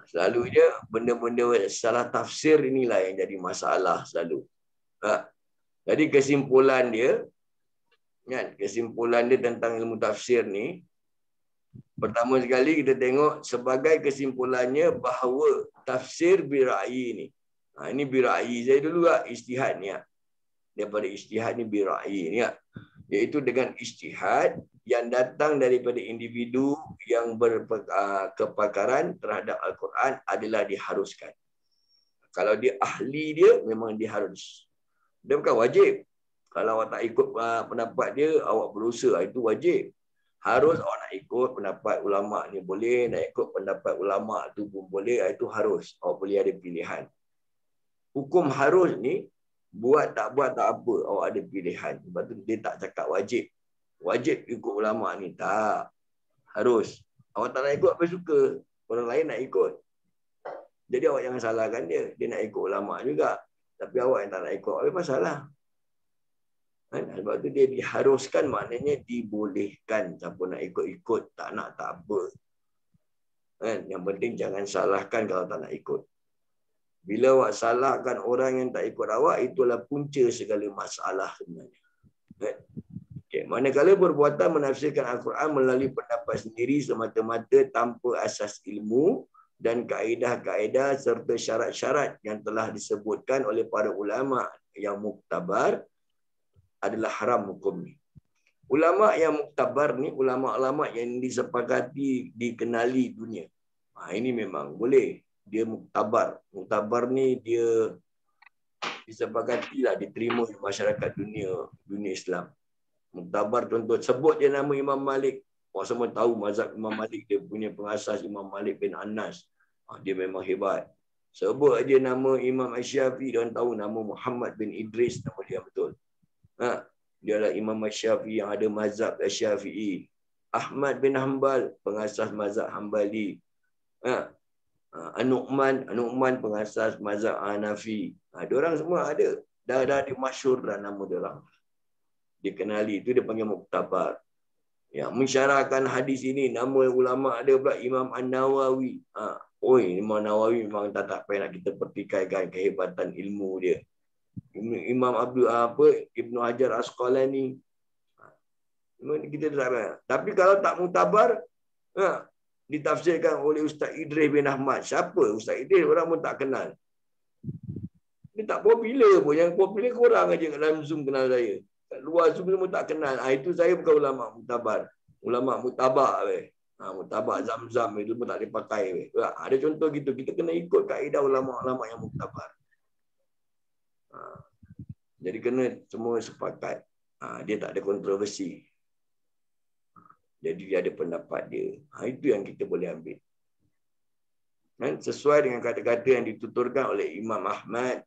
Selalunya benda-benda salah tafsir inilah yang jadi masalah selalu. Jadi kesimpulan dia tentang ilmu tafsir ni, pertama sekali kita tengok sebagai kesimpulannya bahawa tafsir bira'yi ni. Ini bira'yi saya dulu ijtihad ni. Daripada ijtihad ni bira'yi ni. Iaitu dengan ijtihad yang datang daripada individu yang berkepakaran terhadap Al-Quran adalah diharuskan. Kalau dia ahli dia, memang dia harus. Dia bukan wajib. Kalau awak tak ikut pendapat dia, awak berdosa. Itu wajib. Harus awak nak ikut pendapat ulama' ni boleh, nak ikut pendapat ulama' tu pun boleh, itu harus. Awak boleh ada pilihan. Hukum harus ni, buat tak apa, awak ada pilihan. Sebab tu dia tak cakap wajib. Wajib ikut ulama' ni. Tak. Harus. Awak tak nak ikut apa suka. Orang lain nak ikut. Jadi awak jangan salahkan dia. Dia nak ikut ulama' juga. Tapi awak yang tak nak ikut, apa masalah? Sebab tu dia diharuskan, maknanya dibolehkan. Siapa nak ikut-ikut, tak nak tak apa. Yang penting jangan salahkan kalau tak nak ikut. Bila awak salahkan orang yang tak ikut awak, itulah punca segala masalah sebenarnya. Okay. Manakala perbuatan menafsirkan Al-Quran melalui pendapat sendiri semata-mata tanpa asas ilmu dan kaedah-kaedah serta syarat-syarat yang telah disebutkan oleh para ulama yang muktabar adalah haram hukum ni. Ulama yang muktabar ni ulama-ulama yang disepakati dikenali dunia. Ini memang boleh. Dia muktabar. Muktabar ni dia disepakatilah diterima di masyarakat dunia Islam. Muktabar contoh sebut je nama Imam Malik. Orang semua tahu mazhab Imam Malik, dia punya pengasas Imam Malik bin Anas. Dia memang hebat. Sebut aja nama Imam Asy-Syafi'i, dia orang tahu nama Muhammad bin Idris, nama dia betul. Dia adalah Imam Asy-Syafi'i yang ada mazhab Asy-Syafi'i. Ahmad bin Hanbal, pengasas mazhab Hanbali. An-Nu'man pengasas mazhab Hanafi. Diorang semua ada. Dah masyhur dah nama diorang. Dikenali, itu dia panggil muktabar. Ya, mensyarahkan hadis ini, nama ulama ada pula Imam An-Nawawi. Imam Nawawi memang tak payah nak kita pertikaikan kehebatan ilmu dia. Imam Ibnu Hajar Asqalani. Kita tak payah. Tapi kalau tak muktabar, ditafsirkan oleh Ustaz Idris bin Ahmad. Siapa Ustaz Idris? Orang pun tak kenal. Dia tak popular pun. Yang popular korang aja kat dalam Zoom kenal saya. Kat luar Zoom semua tak kenal. Itu saya bukan ulama muktabar. Ulama muktabak. Muktabak Zam-Zam itu pun tak dipakai. Ada contoh gitu. Kita kena ikut kaedah ulama-ulama yang muktabar. Jadi kena semua sepakat. Dia tak ada kontroversi. Jadi dia ada pendapat dia. Itu yang kita boleh ambil. Dan sesuai dengan kata-kata yang dituturkan oleh Imam Ahmad.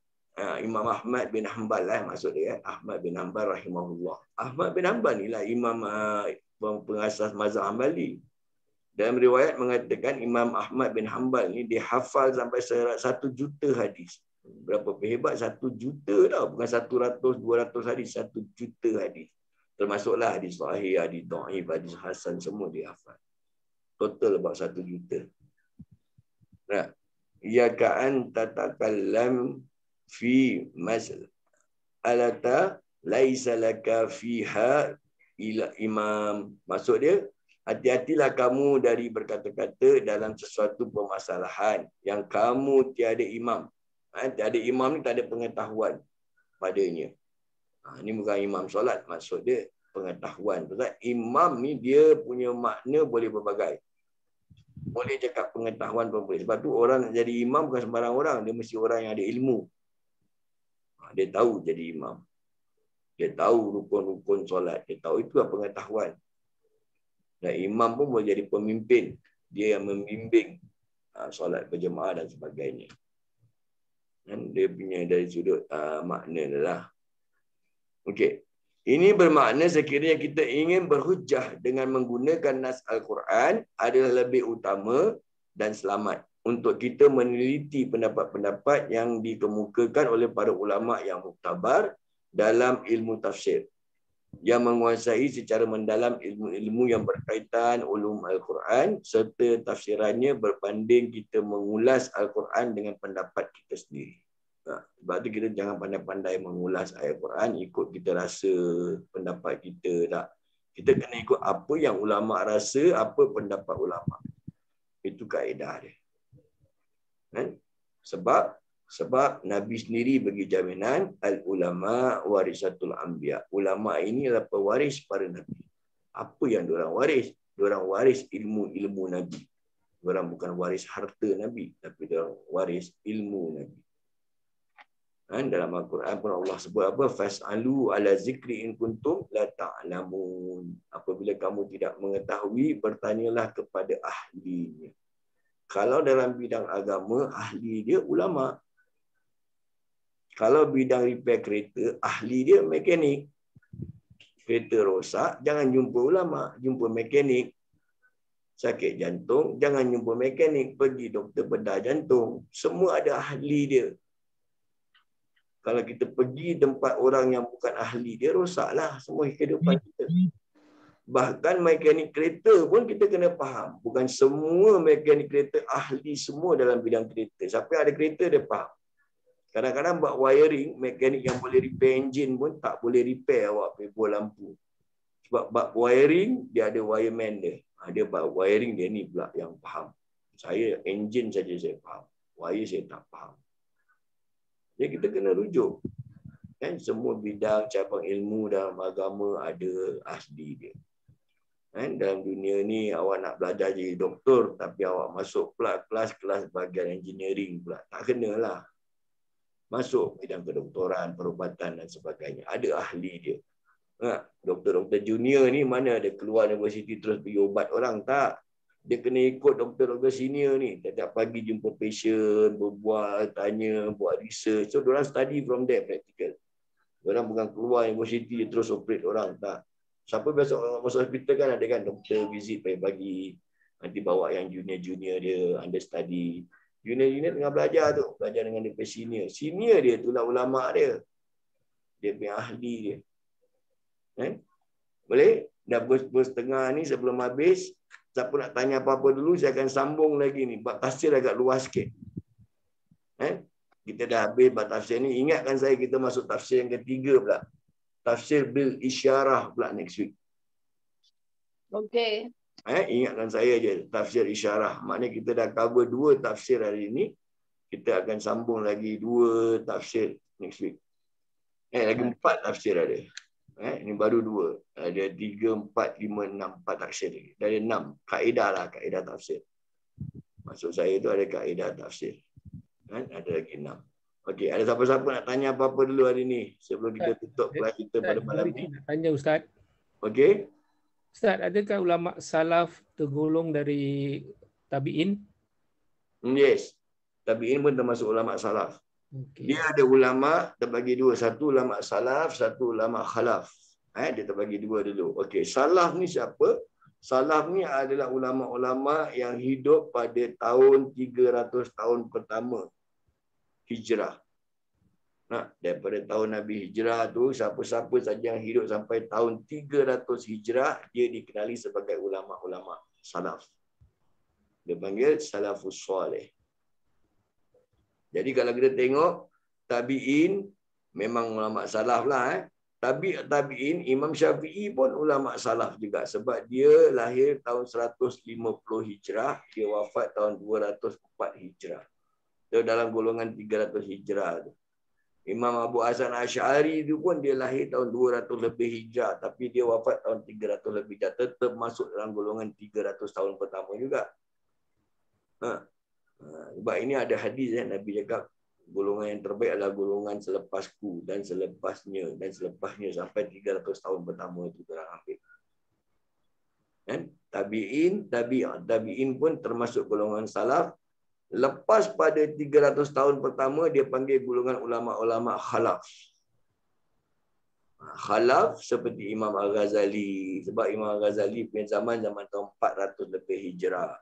Imam Ahmad bin Hanbal lah maksud dia. Ahmad bin Hanbal rahimahullah. Ahmad bin Hanbal ni lah imam pengasas mazhab Hanbali. Dalam riwayat mengatakan Imam Ahmad bin Hanbal ni dia hafal sampai 1 juta hadis. Berapa hebat? 1 juta tau. Bukan 100, 200 hadis. 1 juta hadis. Termasuklah hadis sahih, hadis dhaif, hadis hasan, semua dia hafal. Total about 1 juta. Iyyaka an tatakallam fi mas'alata laisa laka fiha ila imam. Maksud dia, hati-hatilah kamu dari berkata-kata dalam sesuatu permasalahan yang kamu tiada imam. Tiada imam ni tak ada pengetahuan padanya. Ini bukan imam solat, maksud dia pengetahuan. Sebab imam ni dia punya makna boleh berbagai. Boleh cakap pengetahuan pun boleh. Sebab tu orang nak jadi imam bukan sembarang orang. Dia mesti orang yang ada ilmu. Dia tahu jadi imam. Dia tahu rukun-rukun solat. Dia tahu itu adalah pengetahuan. Dan imam pun boleh jadi pemimpin. Dia yang membimbing solat berjemaah dan sebagainya. Dan dia punya dari sudut makna adalah. Okey. Ini bermakna sekiranya kita ingin berhujjah dengan menggunakan nas Al-Quran adalah lebih utama dan selamat untuk kita meneliti pendapat-pendapat yang dikemukakan oleh para ulama yang muktabar dalam ilmu tafsir yang menguasai secara mendalam ilmu-ilmu yang berkaitan ulum Al-Quran serta tafsirannya berbanding kita mengulas Al-Quran dengan pendapat kita sendiri. Sebab tu kita jangan pandai-pandai mengulas ayat Quran ikut kita rasa pendapat kita tak. Kita kena ikut apa yang ulama rasa, apa pendapat ulama. Itu kaedah dia. Kan? Sebab Nabi sendiri bagi jaminan al-ulama warisatul anbiya. Ulama ini adalah pewaris para nabi. Apa yang diorang waris? Diorang waris ilmu-ilmu nabi. Diorang bukan waris harta nabi, tapi diorang waris ilmu nabi. Dalam Al-Quran pun Allah sebut apa? Fas'alu ala zikri in kuntum la ta'lamun. Apabila kamu tidak mengetahui, bertanyalah kepada ahlinya. Kalau dalam bidang agama, ahli dia ulama. Kalau bidang repair kereta, ahli dia mekanik. Kereta rosak, jangan jumpa ulama, jumpa mekanik. Sakit jantung, jangan jumpa mekanik, pergi doktor bedah jantung. Semua ada ahli dia. Kalau kita pergi tempat orang yang bukan ahli, dia rosaklah semua kehidupan kita. Bahkan mekanik kereta pun kita kena faham. Bukan semua mekanik kereta ahli semua dalam bidang kereta. Siapa yang ada kereta, dia faham. Kadang-kadang buat wiring, mekanik yang boleh repair enjin pun tak boleh repair awak pebol lampu. Sebab buat wiring, dia ada wireman dia. Dia buat wiring, dia ni pula yang faham. Saya enjin saja saya faham. Wire saya tak faham. Jadi kita kena rujuk. Kan semua bidang cabang ilmu dalam agama ada ahli dia. Kan dalam dunia ni awak nak belajar jadi doktor tapi awak masuk pula kelas bahagian engineering pula. Tak kenalah. Masuk bidang kedoktoran, perubatan dan sebagainya. Ada ahli dia. Doktor-doktor junior ni mana ada keluar universiti terus pergi ubat orang, tak. Dia kena ikut doktor-doktor senior ni. Tiap pagi jumpa patient, berbual, tanya, buat research. So, diorang study from there, practical. Diorang bukan keluar universiti terus operate orang, tak. Siapa biasa orang masuk hospital kan ada kan doktor visit pagi-pagi. Nanti bawa yang junior-junior dia, understudy. Junior-junior tengah belajar tu. Belajar dengan dia senior. Senior dia tu lah ulama' dia. Dia punya ahli dia. Boleh? Dah pukul setengah ni sebelum habis. Siapa nak tanya apa-apa dulu, saya akan sambung lagi ni. Bab tafsir agak luas sikit. Kita dah habis bab tafsir ni. Ingatkan saya kita masuk tafsir yang ketiga pula. Tafsir bil isyarah pula next week. Okey. Ingatkan saya je. Tafsir isyarah. Maknanya kita dah cover 2 tafsir hari ini. Kita akan sambung lagi 2 tafsir next week. Lagi 4 tafsir ada. Ini baru 2. Ada 3, 4, 5, 6, 4 tafsir. Dari 6. Kaedah lah, kaedah tafsir. Maksud saya tu ada kaedah tafsir. Ada lagi 6. Okey, ada siapa-siapa nak tanya apa-apa dulu hari ni? Sebelum kita tutup kelas kita pada malam ni. Nak tanya Ustaz. Okey. Ustaz, adakah ulama salaf tergolong dari tabi'in? Yes. Tabi'in pun termasuk ulama salaf. Okay. Dia ada ulama terbagi 2. Satu ulama salaf, satu ulama khalaf. Dia terbagi 2 dulu. Okey, salaf ni siapa? Salaf ni adalah ulama-ulama yang hidup pada tahun 300 tahun pertama hijrah. Daripada tahun Nabi hijrah tu, siapa-siapa saja yang hidup sampai tahun 300 hijrah, dia dikenali sebagai ulama-ulama salaf. Dia panggil salafus soleh. Jadi kalau kita tengok tabi'in memang ulama salaf lah. Tabi'in Imam Syafi'i pun ulama salaf juga sebab dia lahir tahun 150 hijrah, dia wafat tahun 204 hijrah. Dia dalam golongan 300 hijrah tu. Imam Abu Hasan Asy'ari itu pun dia lahir tahun 200 lebih hijrah tapi dia wafat tahun 300 lebih hijrah. Tetap masuk dalam golongan 300 tahun pertama juga. Sebab ini ada hadis Nabi cakap golongan yang terbaik adalah golongan selepasku dan selepasnya sampai 300 tahun pertama itu orang ambil. Tabi'in pun termasuk golongan salaf. Lepas pada 300 tahun pertama dia panggil golongan ulama-ulama khalaf. Khalaf seperti Imam Al-Ghazali sebab Imam Al-Ghazali punya zaman tahun 400 lebih hijrah.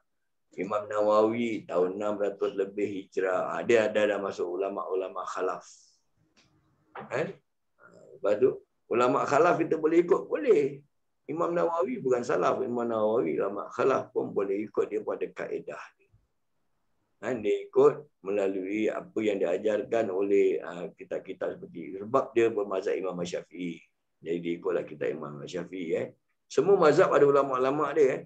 Imam Nawawi tahun 600 lebih hijrah. Dia dah masuk ulama-ulama khalaf. Lepas tu ulama khalaf kita boleh ikut? Boleh. Imam Nawawi bukan salaf. Imam Nawawi ulama khalaf pun boleh ikut, dia pun ada kaedah. Dia ikut melalui apa yang diajarkan oleh kitab-kitab seperti sebab dia bermazhab Imam Syafi'i. Jadi dia ikutlah kitab Imam Syafi'i. Semua mazhab ada ulama-ulama dia.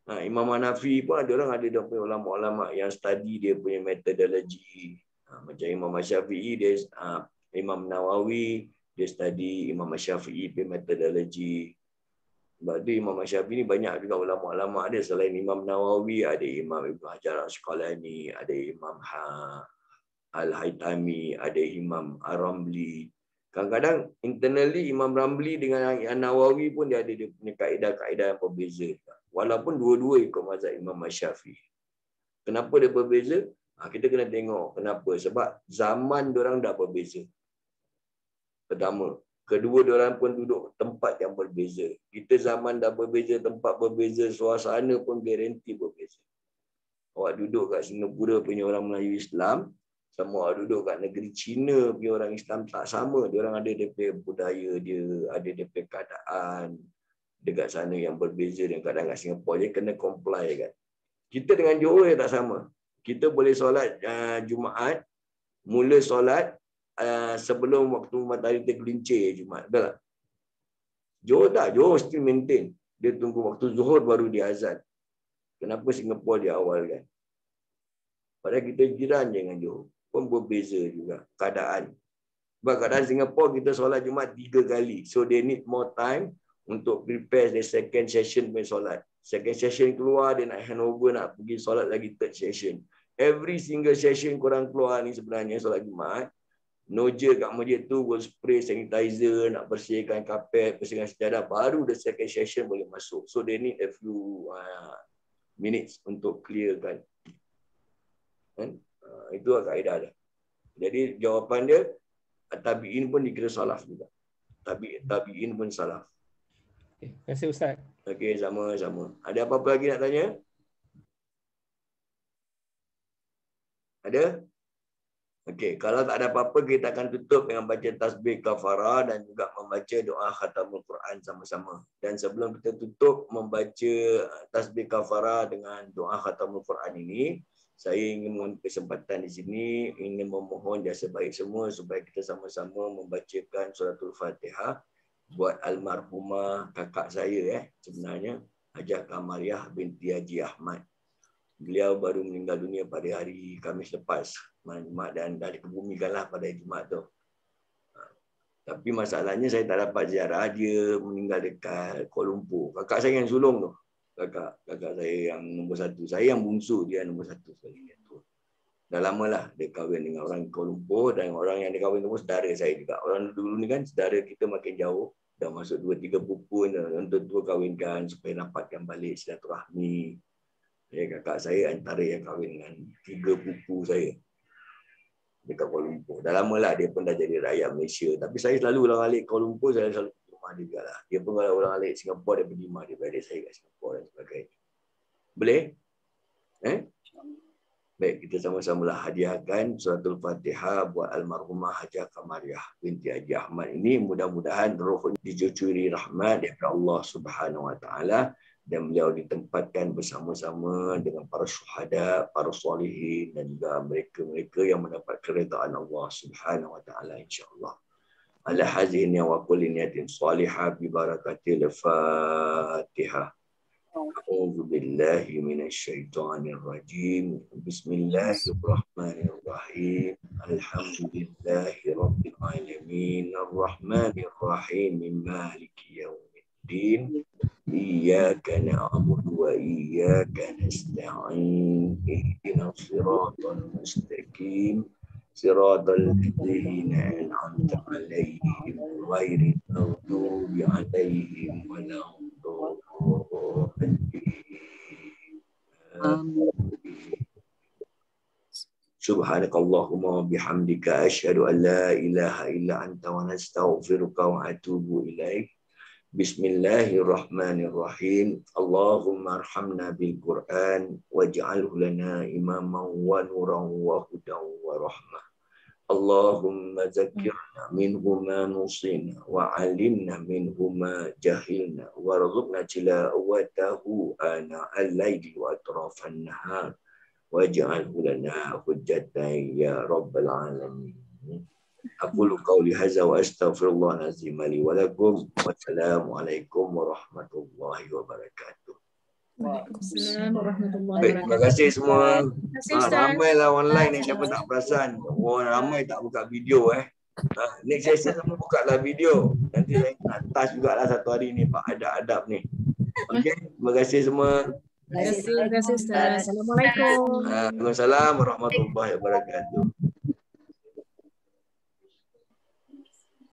Imam Hanafi pun ada orang ada dia punya ulama-ulama yang study dia punya metodologi. Macam Imam Syafi'i dia Imam Nawawi dia study Imam Syafi'i punya metodologi. Sebab tu Imam Syafi'i ni banyak juga ulama-ulama dia. Selain Imam Nawawi, ada Imam Ibn Hajar Al-Asqalani, ada Imam Al-Haytami, ada Imam Ar-Ramli. Kadang-kadang internally Imam Ramli dengan Nawawi pun dia ada dia punya kaedah-kaedah yang berbeza. Walaupun dua-dua ikut mazhab Imam Syafi'i. Kenapa dia berbeza? Kita kena tengok kenapa. Sebab zaman diorang dah berbeza. Pertama. Kedua, diorang pun duduk tempat yang berbeza. Kita zaman dah berbeza, tempat berbeza, suasana pun garanti berbeza. Awak duduk kat Singapura punya orang Melayu Islam, sama awak duduk kat negeri Cina punya orang Islam tak sama. Diorang ada dia punya budaya dia, ada dia punya keadaan dekat sana yang berbeza dengan keadaan kat Singapura. Dia kena comply kan. Kita dengan Johor tak sama. Kita boleh solat Jumaat, mula solat sebelum waktu matahari tergelincir Jumaat. Betul tak? Johor tak. Johor still maintain. Dia tunggu waktu Zuhur baru dia azan. Kenapa Singapura dia awal kan? Padahal kita jiran dengan Johor. Pun berbeza juga keadaan. Sebab kadang Singapore kita solat Jumaat 3 kali. So they need more time untuk prepare the second session punya solat. Second session keluar, dia nak handover, nak pergi solat lagi third session. Every single session korang keluar ni sebenarnya solat Jumaat, noja kat masjid tu will spray sanitizer, nak bersihkan kapet, bersihkan sejadah, baru the second session boleh masuk. So they need a few minutes untuk clearkan. Kan? Itu kaedah dia. Jadi jawapan dia, tabi'in pun dikira salaf juga. Tabi'in pun salaf. Okay, terima kasih Ustaz. Okey, sama-sama. Ada apa-apa lagi nak tanya? Ada? Okey, kalau tak ada apa-apa, kita akan tutup dengan baca tasbih kafarah dan juga membaca doa khatamul Quran sama-sama. Dan sebelum kita tutup membaca tasbih kafarah dengan doa khatamul Quran ini, saya ingin mengambil kesempatan di sini, ingin memohon jasa baik semua supaya kita sama-sama membacakan suratul Fatihah buat almarhumah kakak saya sebenarnya, Hajah Kamariah binti Haji Ahmad. Beliau baru meninggal dunia pada hari Khamis lepas, malam Jumaat, dan dah dikebumikanlah pada hari Jumaat tu. Tapi masalahnya saya tak dapat ziarah, dia meninggal dekat Kuala Lumpur. Kakak saya yang sulung tu. Kakak saya yang nombor 1. Saya yang bungsu, dia nombor 1 sekali. Dah lamalah dia kahwin dengan orang Kuala Lumpur, dan orang yang dia kahwin tu pun saudara saya juga. Orang dulu ni kan saudara kita makin jauh. Dah masuk 2-3 pupun untuk kahwinkan supaya dapatkan balik silaturahmi. Kakak saya antara yang kahwin dengan 3 pupu saya dekat Kuala Lumpur. Dah lamalah dia pun dah jadi rakyat Malaysia. Tapi saya selalu ulang-alik Kuala Lumpur, saya selalu rumah dia juga lah. Dia pun kalau ulang-alik Singapura, dia pergi rumah dia, balik saya kat Singapura dan sebagainya. Boleh? Baik, kita sama-samalah hadiahkan suratul Fatihah buat almarhumah Hajah Kamariah binti Haji Ahmad ini. Mudah-mudahan roh dicucuri rahmat daripada Allah Subhanahu Wa Taala dan beliau ditempatkan bersama-sama dengan para syuhada, para solihin dan juga mereka-mereka yang mendapat keredaan Allah Subhanahu Wa Taala insya-Allah. Ala hazin wa kulli niyatin salihah bi barakatil Fatihah. أعوذ بالله من الشيطان الرجيم بسم الله الرحمن الرحيم الحمد لله رب العالمين الرحمن الرحيم مالك يوم الدين إياك نعبد وإياك نستعين اهدنا الصراط المستقيم صراط الذين أنعمت عليهم غير المغضوب عليهم ولا Subhanakallahumma bihamdika asyhadu an la ilaha illa anta wa nastaghfiruka wa atubu ilaik. Bismillahirrahmanirrahim. Allahumma arhamna bil Qur'an waj'alhu lana imaman wa nuran wa hudan wa rahmah. Allahumma zakkirna minhu ma nusina wa 'allimna minhu ma jahilna warzuqna tilawatahu ana al-laili wa atrafan nahar waj'alhu lana hujjatan ya rabbal alamin. Aqulu qawli hadza wa astaghfirullah azim li wa lakum. Wassalamu alaikum warahmatullahi wabarakatuh. Waalaikumsalam warahmatullahi Baik, terima kasih semua. Terima kasih, Ustaz. Ramailah online ni, siapa tak perasan. Orang ramai tak buka video. Next session semua buka lah video. Nanti saya atas jugalah satu hari ni Pak adab-adab ni. Okey, terima kasih semua. Terima kasih Ustaz. Assalamualaikum. Waalaikumsalam warahmatullahi wabarakatuh.